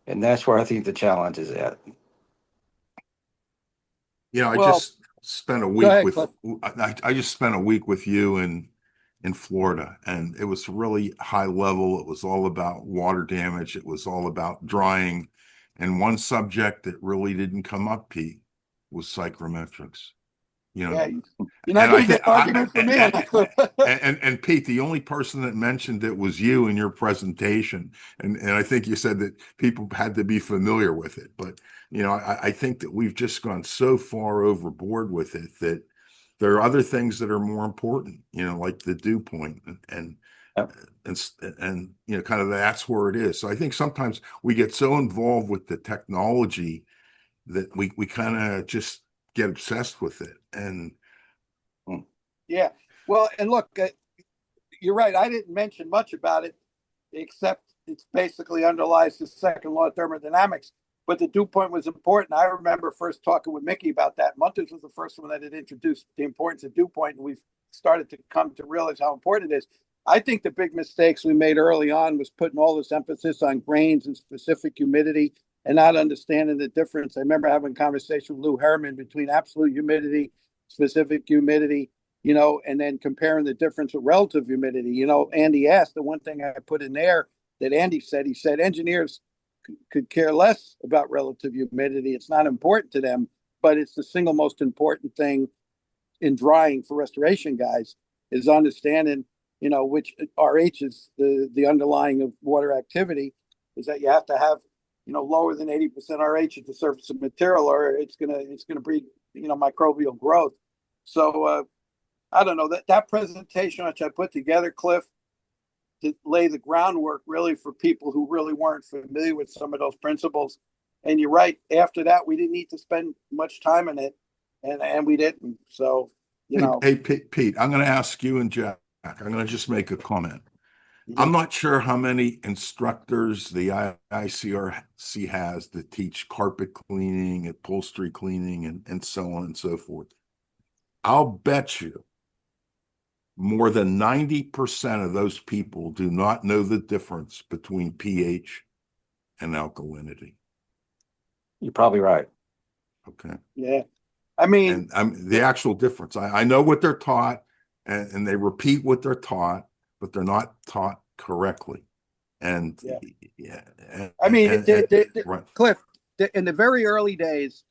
And that's where I think the challenge is at. I just spent a week I just spent a week with you in Florida, and it was really high level. It was all about water damage. It was all about drying. And one subject that really didn't come up, Pete, was psychrometrics. You're not going to get argument from me. And Pete, the only person that mentioned it was you in your presentation. And I think you said that people had to be familiar with it. But, I think that we've just gone so far overboard with it that there are other things that are more important, like the dew point and kind of that's where it is. So I think sometimes we get so involved with the technology that we kind of just get obsessed with it. And well, and look, you're right. I didn't mention much about it, except it's basically underlies the second law of thermodynamics. But the dew point was important. I remember first talking with Mickey about that. Munters was the first one that had introduced the importance of dew point, and we've started to come to realize how important it is. I think the big mistakes we made early on was putting all this emphasis on grains and specific humidity and not understanding the difference. I remember having a conversation with Lou Herman between absolute humidity, specific humidity, and then comparing the difference with relative humidity. Andy asked, the one thing I put in there that Andy said, he said engineers could care less about relative humidity. It's not important to them, but it's the single most important thing in drying for restoration guys is understanding, which RH is the underlying of water activity, is that you have to have, lower than 80% RH at the surface of material, or it's gonna breed, microbial growth. So I don't know that presentation which I put together, Cliff, to lay the groundwork really for people who really weren't familiar with some of those principles. And you're right. After that, we didn't need to spend much time in it, and we didn't. So, Hey, Pete, I'm going to ask you and Jack. I'm going to just make a comment. I'm not sure how many instructors the IICRC has that teach carpet cleaning, upholstery cleaning, and so on and so forth. I'll bet you more than 90% of those people do not know the difference between pH and alkalinity. You're probably right. Okay. Yeah. I mean, And the actual difference. I know what they're taught, and they repeat what they're taught, but they're not taught correctly. And yeah. I mean, right. Cliff, in the very early days,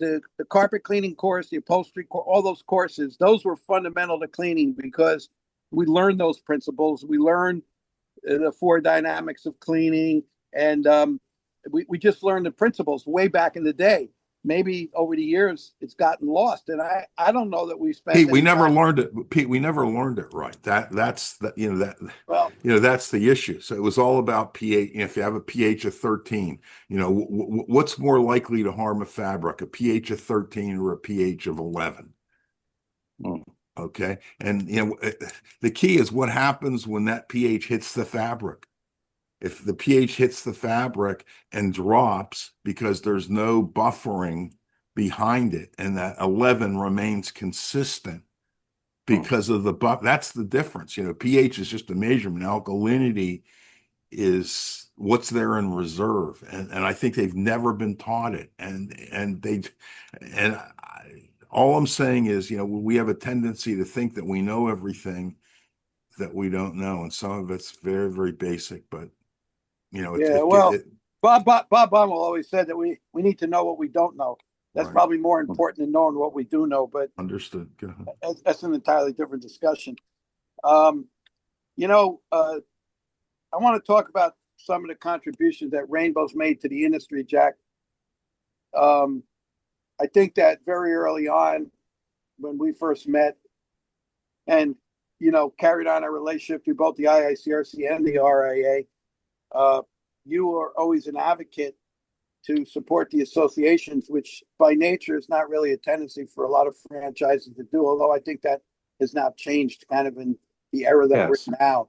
the carpet cleaning course, the upholstery course, all those courses, those were fundamental to cleaning because we learned those principles. We learned the four dynamics of cleaning, and we just learned the principles way back in the day. Maybe over the years it's gotten lost, and I don't know that we spent. Pete, we never learned it. Pete, we never learned it right. That's the issue. So it was all about pH. If you have a pH of 13, what's more likely to harm a fabric, a pH of 13 or a pH of 11? Okay, and the key is what happens when that pH hits the fabric. If the pH hits the fabric and drops because there's no buffering behind it, and that 11 remains consistent because of the buff, that's the difference. pH is just a measurement. Alkalinity is what's there in reserve, and I think they've never been taught it. All I'm saying is, we have a tendency to think that we know everything that we don't know, and some of it's very, very basic, but. Bob Baum always said that we need to know what we don't know. That's right. Probably more important than knowing what we do know. But understood. That's an entirely different discussion. I want to talk about some of the contributions that Rainbow's made to the industry, Jack. I think that very early on, when we first met, and carried on our relationship through both the IICRC and the RIA. You are always an advocate to support the associations, which by nature is not really a tendency for a lot of franchises to do, although I think that has now changed kind of in the era that we're in now.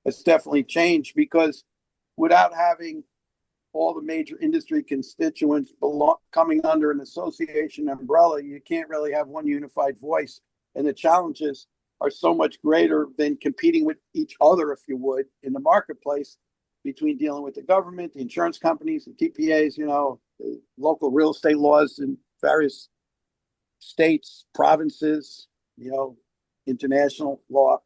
It's definitely changed because without having all the major industry constituents coming under an association umbrella, you can't really have one unified voice. And the challenges are so much greater than competing with each other, if you would, in the marketplace, between dealing with the government, the insurance companies, the TPAs, the local real estate laws in various states, provinces, international law.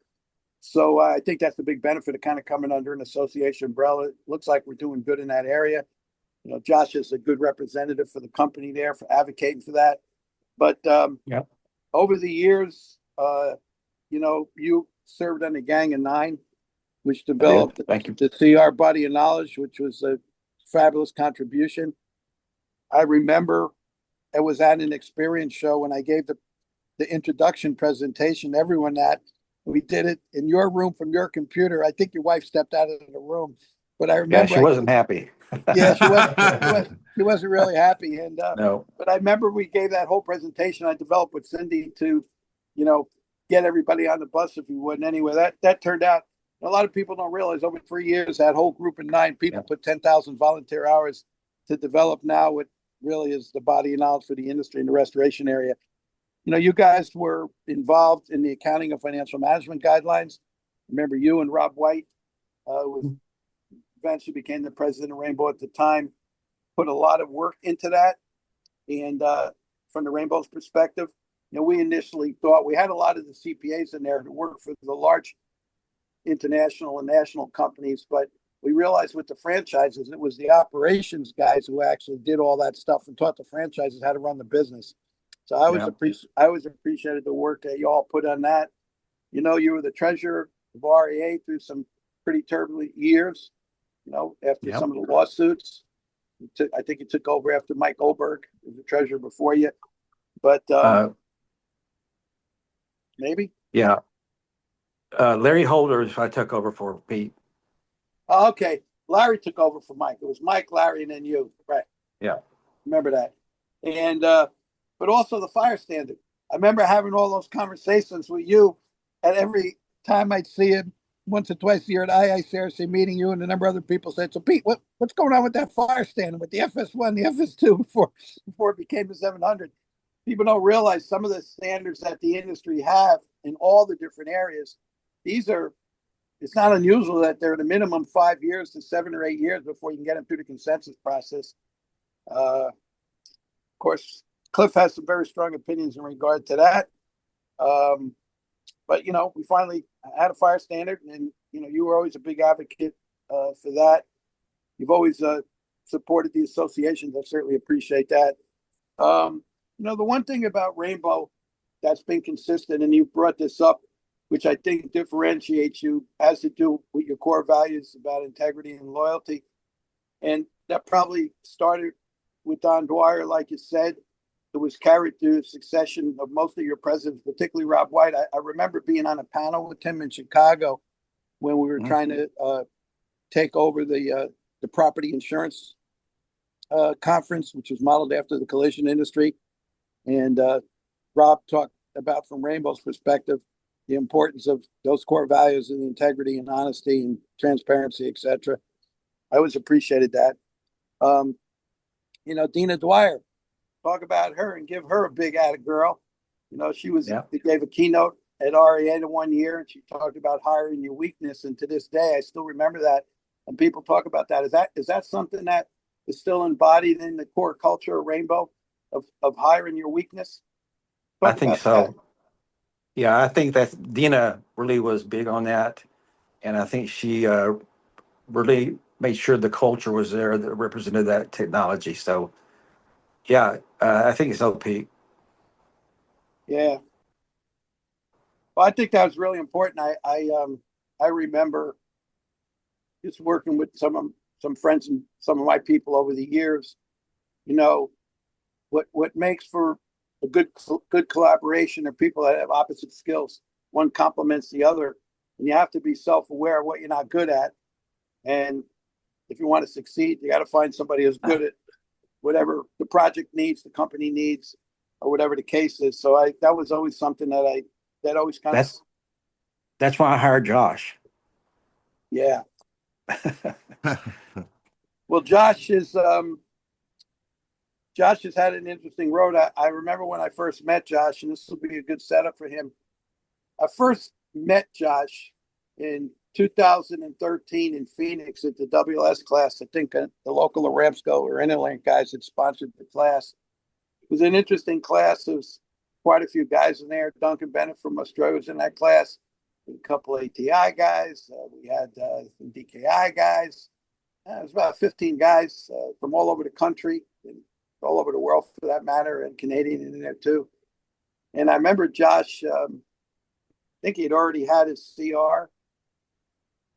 So I think that's the big benefit of kind of coming under an association umbrella. It looks like we're doing good in that area. Josh is a good representative for the company there for advocating for that. But over the years, you served on the Gang of Nine, which developed the CR Body of Knowledge, which was a fabulous contribution. I remember it was at an experience show when I gave the introduction presentation, everyone that we did it in your room from your computer. I think your wife stepped out of the room, but I remember she wasn't happy. Yeah, she wasn't really happy. And no. But I remember we gave that whole presentation I developed with Cindy to, get everybody on the bus, if you would. And anyway, that turned out. A lot of people don't realize over 3 years, that whole group of 9 people put 10,000 volunteer hours to develop now what really is the body of knowledge for the industry in the restoration area. You guys were involved in the accounting and financial management guidelines. Remember you and Rob White, who eventually became the president of Rainbow at the time, put a lot of work into that. And from the Rainbow's perspective, we initially thought we had a lot of the CPAs in there to work for the large international and national companies, but we realized with the franchises, it was the operations guys who actually did all that stuff and taught the franchises how to run the business. So I always appreciated the work that you all put on that. You were the treasurer of REA through some pretty turbulent years, after some of the lawsuits. I think you took over after Mike Goldberg was the treasurer before you, but maybe. Yeah. Larry Holders, I took over for Pete. Oh, okay. Larry took over for Mike. It was Mike, Larry, and then you. Right. Yeah. Remember that. And, but also the fire standard. I remember having all those conversations with you, and every time I'd see him once or twice a year at IICRC meeting, you and a number of other people said, so Pete, what's going on with that fire standard with the FS1, the FS2 before it became the 700? People don't realize some of the standards that the industry have in all the different areas. These are it's not unusual that they're at a minimum 5 years to 7 or 8 years before you can get them through the consensus process. Of course, Cliff has some very strong opinions in regard to that. But, we finally had a fire standard, and, you were always a big advocate for that. You've always supported the associations. I certainly appreciate that. The one thing about Rainbow that's been consistent, and you brought this up, which I think differentiates you, has to do with your core values about integrity and loyalty. And that probably started with Don Dwyer, like you said. It was carried through the succession of most of your presidents, particularly Rob White. I remember being on a panel with him in Chicago when we were trying to take over the property insurance conference, which was modeled after the collision industry. And Rob talked about, from Rainbow's perspective, the importance of those core values and integrity and honesty and transparency, etc. I always appreciated that. Dina Dwyer, talk about her and give her a big atta girl. She gave a keynote at REA 1 year, and she talked about hiring your weakness. And to this day, I still remember that. And people talk about that. Is that something that is still embodied in the core culture of Rainbow, of hiring your weakness? I think so. That. Yeah, I think that Dina really was big on that. And I think she really made sure the culture was there that represented that technology. So, yeah, I think it's OP. Yeah. Well, I think that was really important. I remember just working with some friends and some of my people over the years. What makes for a good collaboration are people that have opposite skills. One complements the other, and you have to be self-aware of what you're not good at. And if you want to succeed, you got to find somebody who's good at whatever the project needs, the company needs, or whatever the case is. So that was always something that always kind of. That's why I hired Josh. Yeah. Well, Josh has had an interesting road. I remember when I first met Josh, and this will be a good setup for him. I first met Josh in 2013 in Phoenix at the WLS class. I think the local Aramsco or Interland guys had sponsored the class. It was an interesting class. There was quite a few guys in there. Duncan Bennett from Australia was in that class. A couple of ATI guys. We had some DKI guys. It was about 15 guys from all over the country and all over the world, for that matter, and Canadian in there too. And I remember Josh, I think he'd already had his CR.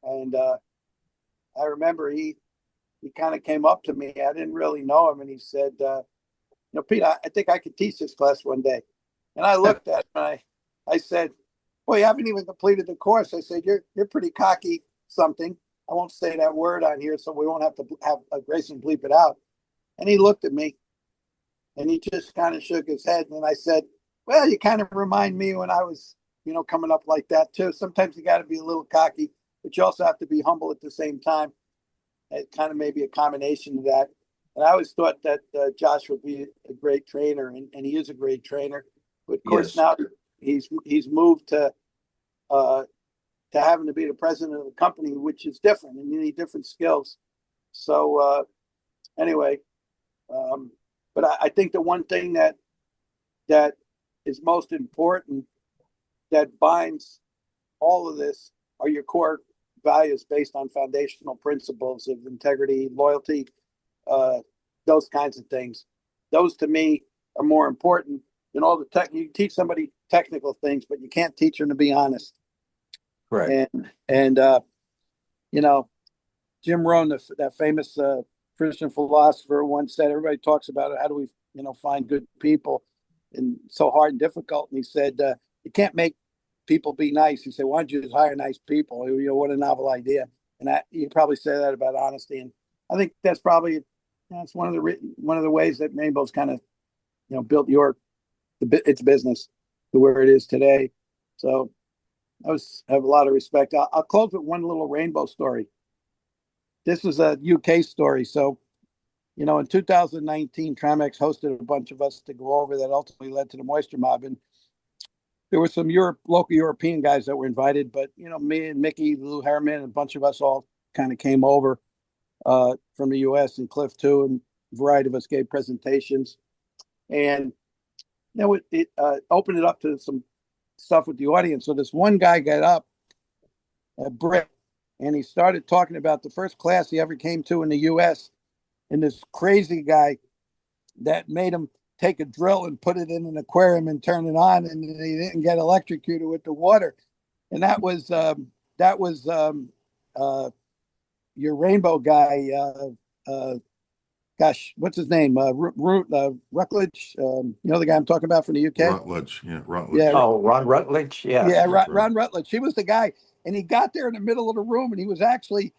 And I remember he kind of came up to me. I didn't really know him. And he said, Pete, I think I could teach this class one day. And I looked at him and I said, well, you haven't even completed the course. I said, you're pretty cocky something. I won't say that word on here, so we won't have to have Grayson bleep it out. And he looked at me and he just kind of shook his head. And I said, well, you kind of remind me when I was, coming up like that too. Sometimes you got to be a little cocky, but you also have to be humble at the same time. It kind of may be a combination of that. And I always thought that Josh would be a great trainer, and he is a great trainer. But of course, now he's moved to having to be the president of the company, which is different, and you need different skills. So anyway, but I think the one thing that is most important, that binds all of this, are your core values based on foundational principles of integrity, loyalty, those kinds of things. Those to me are more important than all the tech. You can teach somebody technical things, but you can't teach them to be honest. Right. And Jim Rohn, that famous Christian philosopher, once said, everybody talks about it, how do we, find good people, and so hard and difficult. And he said, you can't make people be nice. He said, why don't you just hire nice people? What a novel idea. And you probably say that about honesty. And I think that's probably, that's one of the ways that Rainbow's kind of, built its business to where it is today. So I have a lot of respect. I'll close with one little Rainbow story. This is a UK story. So, in 2019, Tramex hosted a bunch of us to go over that ultimately led to the Moisture Mob. And there were some local European guys that were invited, but me and Mickey, Lou Herman, and a bunch of us all kind of came over from the U.S. and Cliff too, and a variety of us gave presentations, and it opened it up to some stuff with the audience. So this one guy got up, Brett, and he started talking about the first class he ever came to in the U.S. and this crazy guy that made him take a drill and put it in an aquarium and turn it on, and he didn't get electrocuted with the water. And that was your rainbow guy. Gosh, what's his name? Rutledge. The guy I'm talking about from the UK. Rutledge. Yeah. Oh, Ron Rutledge. Yeah. Yeah, Ron Rutledge. He was the guy, and he got there in the middle of the room, and he was actually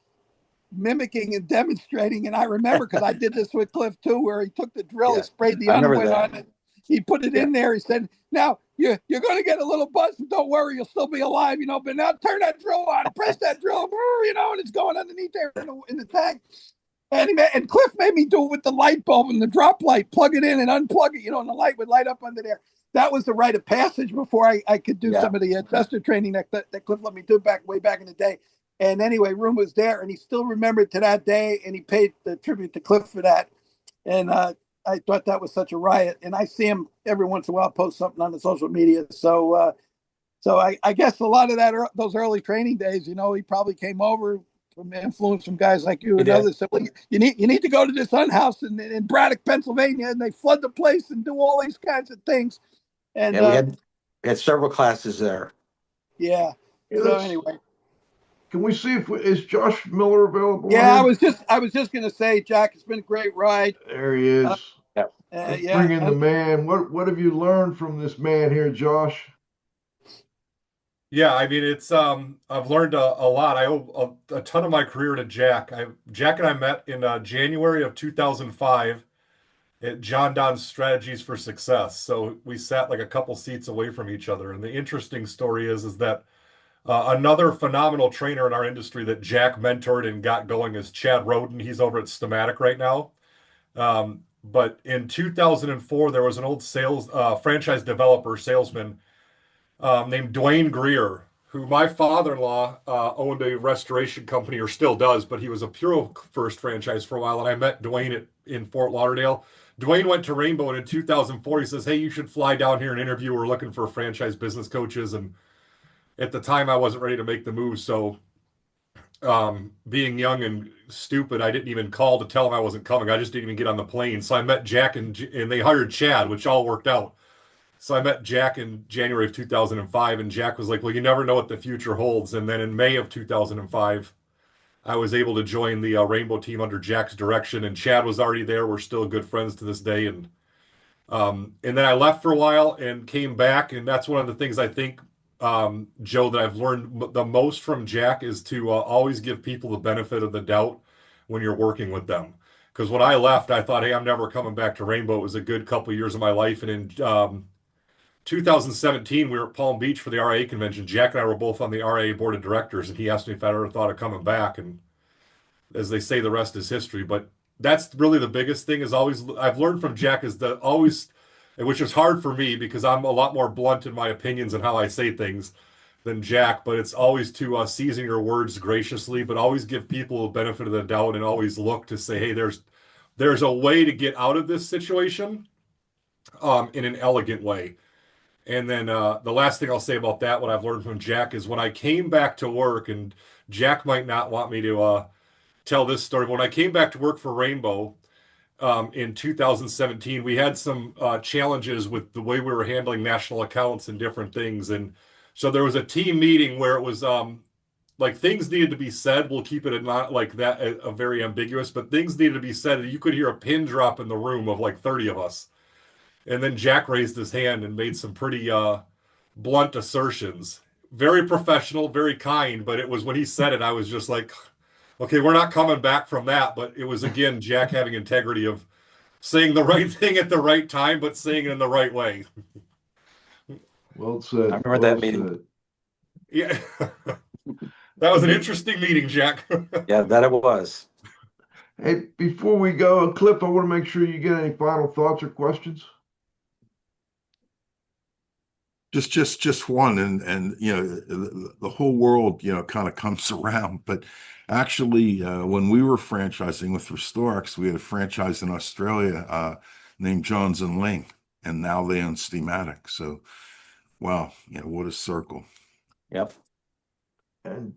mimicking and demonstrating. And I remember because I did this with Cliff too, where he took the drill, he sprayed the unguent on it, he put it in there. He said, "Now you're going to get a little buzz, but don't worry, you'll still be alive, But now turn that drill on, press that drill, and it's going underneath there in the tank." And Cliff made me do it with the light bulb and the drop light, plug it in and unplug it, and the light would light up under there. That was the rite of passage before I could do some of the adjuster training that Cliff let me do way back in the day. And anyway, Room was there, and he still remembered to that day, and he paid the tribute to Cliff for that. And I thought that was such a riot. And I see him every once in a while post something on the social media. So I guess a lot of those early training days, he probably came over from influence from guys like you and others. So you need to go to this house in Braddock, Pennsylvania, and they flood the place and do all these kinds of things. And we had several classes there. Yeah. So anyway. Can we see is Josh Miller available? Yeah, I was just going to say, Jack, it's been a great ride. There he is. Let's bring in the man. What have you learned from this man here, Josh? Yeah, I mean, it's I've learned a lot. I owe a ton of my career to Jack. Jack and I met in January of 2005 at John Don's Strategies for Success. So we sat like a couple seats away from each other. And the interesting story is that another phenomenal trainer in our industry that Jack mentored and got going is Chad Roden. He's over at Stamatic right now. But in 2004, there was an old franchise developer salesman named Dwayne Greer, who my father-in-law owned a restoration company, or still does, but he was a Puro First franchise for a while, and I met Dwayne in Fort Lauderdale. Dwayne went to Rainbow, and in 2004, he says, "Hey, you should fly down here and interview. We're looking for franchise business coaches." And at the time, I wasn't ready to make the move, so being young and stupid, I didn't even call to tell him I wasn't coming. I just didn't even get on the plane. So I met Jack, and they hired Chad, which all worked out. So I met Jack in January of 2005, and Jack was like, "Well, you never know what the future holds." And then in May of 2005, I was able to join the Rainbow team under Jack's direction, and Chad was already there. We're still good friends to this day. And then I left for a while and came back, and that's one of the things I think, Joe, that I've learned the most from Jack is to always give people the benefit of the doubt when you're working with them. Because when I left, I thought, "Hey, I'm never coming back to Rainbow." It was a good couple of years of my life. And in 2017, we were at Palm Beach for the RIA convention. Jack and I were both on the RIA board of directors, and he asked me if I ever thought of coming back. And as they say, the rest is history. But that's really the biggest thing I've learned from Jack is that always, which is hard for me because I'm a lot more blunt in my opinions and how I say things than Jack, but it's always to season your words graciously, but always give people the benefit of the doubt and always look to say, "Hey, there's a way to get out of this situation in an elegant way." And then the last thing I'll say about that, what I've learned from Jack, is when I came back to work, and Jack might not want me to tell this story, but when I came back to work for Rainbow in 2017, we had some challenges with the way we were handling national accounts and different things. And so there was a team meeting where it was like things needed to be said. We'll keep it not like that, very ambiguous, but things needed to be said. You could hear a pin drop in the room of like 30 of us. And then Jack raised his hand and made some pretty blunt assertions. Very professional, very kind, but it was when he said it, I was just like, okay, we're not coming back from that. But it was, again, Jack having integrity of saying the right thing at the right time, but saying it in the right way. Well said. I remember that meeting. Yeah. That was an interesting meeting, Jack. Yeah, that it was. Hey, before we go, Cliff, I want to make sure you get any final thoughts or questions. Just one, and the whole world kind of comes around. But actually, when we were franchising with Restorix, we had a franchise in Australia named Johns and Ling, and now they own Steamatic. So, wow, what a circle. Yep. And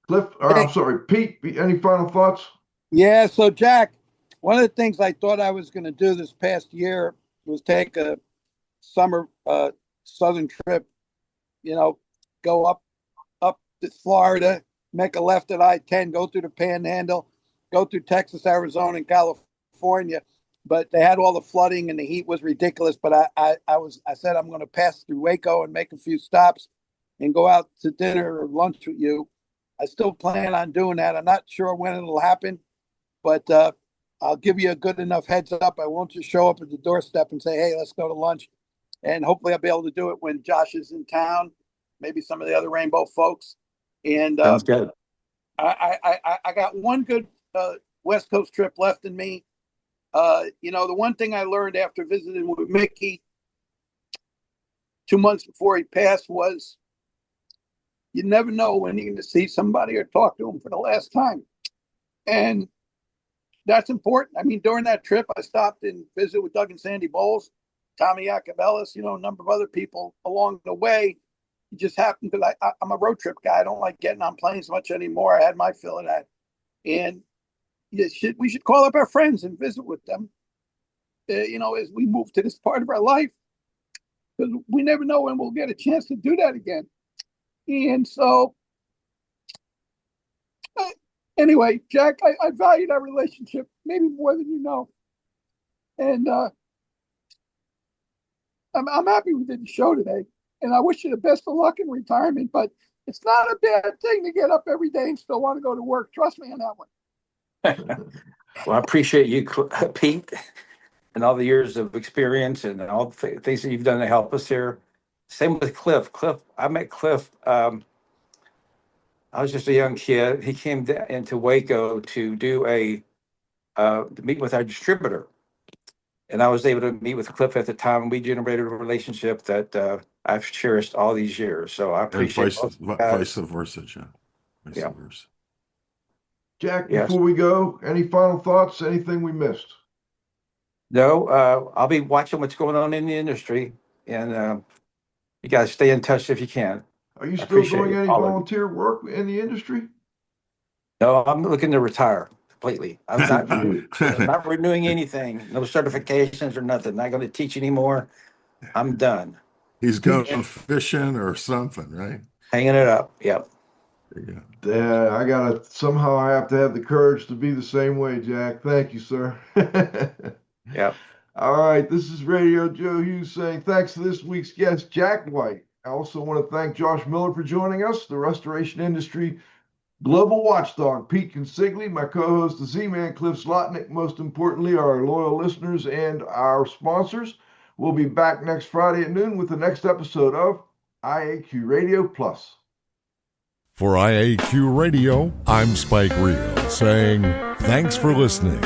Cliff, or I'm sorry, Pete, any final thoughts? Yeah, so Jack, one of the things I thought I was going to do this past year was take a summer southern trip, go up to Florida, make a left at I-10, go through the Panhandle, go through Texas, Arizona, and California. But they had all the flooding and the heat was ridiculous. But I said I'm going to pass through Waco and make a few stops and go out to dinner or lunch with you. I still plan on doing that. I'm not sure when it'll happen, but I'll give you a good enough heads up. I won't just show up at the doorstep and say, hey, let's go to lunch. And hopefully I'll be able to do it when Josh is in town, maybe some of the other Rainbow folks. And Sounds good. I got one good West Coast trip left in me. The one thing I learned after visiting with Mickey 2 months before he passed was you never know when you're going to see somebody or talk to them for the last time. And that's important. I mean, during that trip, I stopped and visited with Doug and Sandy Bowles, Tommy Yacovellis, a number of other people along the way. It just happened because I'm a road trip guy. I don't like getting on planes much anymore. I had my fill of that. And we should call up our friends and visit with them, as we move to this part of our life, because we never know when we'll get a chance to do that again. And so, anyway, Jack, I valued our relationship maybe more than you know. And I'm happy we did the show today. And I wish you the best of luck in retirement, but it's not a bad thing to get up every day and still want to go to work. Trust me on that one. Well, I appreciate you, Pete, and all the years of experience and all the things that you've done to help us here. Same with Cliff. I met Cliff. I was just a young kid. He came into Waco to do to meet with our distributor. And I was able to meet with Cliff at the time, and we generated a relationship that I've cherished all these years. So I appreciate vice versa, John. Vice Yeah. versa. Jack, Yes. before we go, any final thoughts? Anything we missed? No, I'll be watching what's going on in the industry, and you guys stay in touch if you can. Are you still appreciate doing it, any all of you. volunteer work in the industry? No, I'm looking to retire completely. I'm not renewing anything, no certifications or nothing. Not going to teach anymore. I'm done. He's going fishing or something, right? Hanging it up. Yep. Yeah. I have to have the courage to be the same way, Jack. Thank you, sir. Yep. All right, this is Radio Joe Hughes saying thanks to this week's guest, Jack White. I also want to thank Josh Miller for joining us, the restoration industry global watchdog, Pete Consigli, my co-host, the Z-Man, Cliff Zlotnick, most importantly, our loyal listeners and our sponsors. We'll be back next Friday at noon with the next episode of IAQ Radio Plus. For IAQ Radio, I'm Spike Reel saying thanks for listening.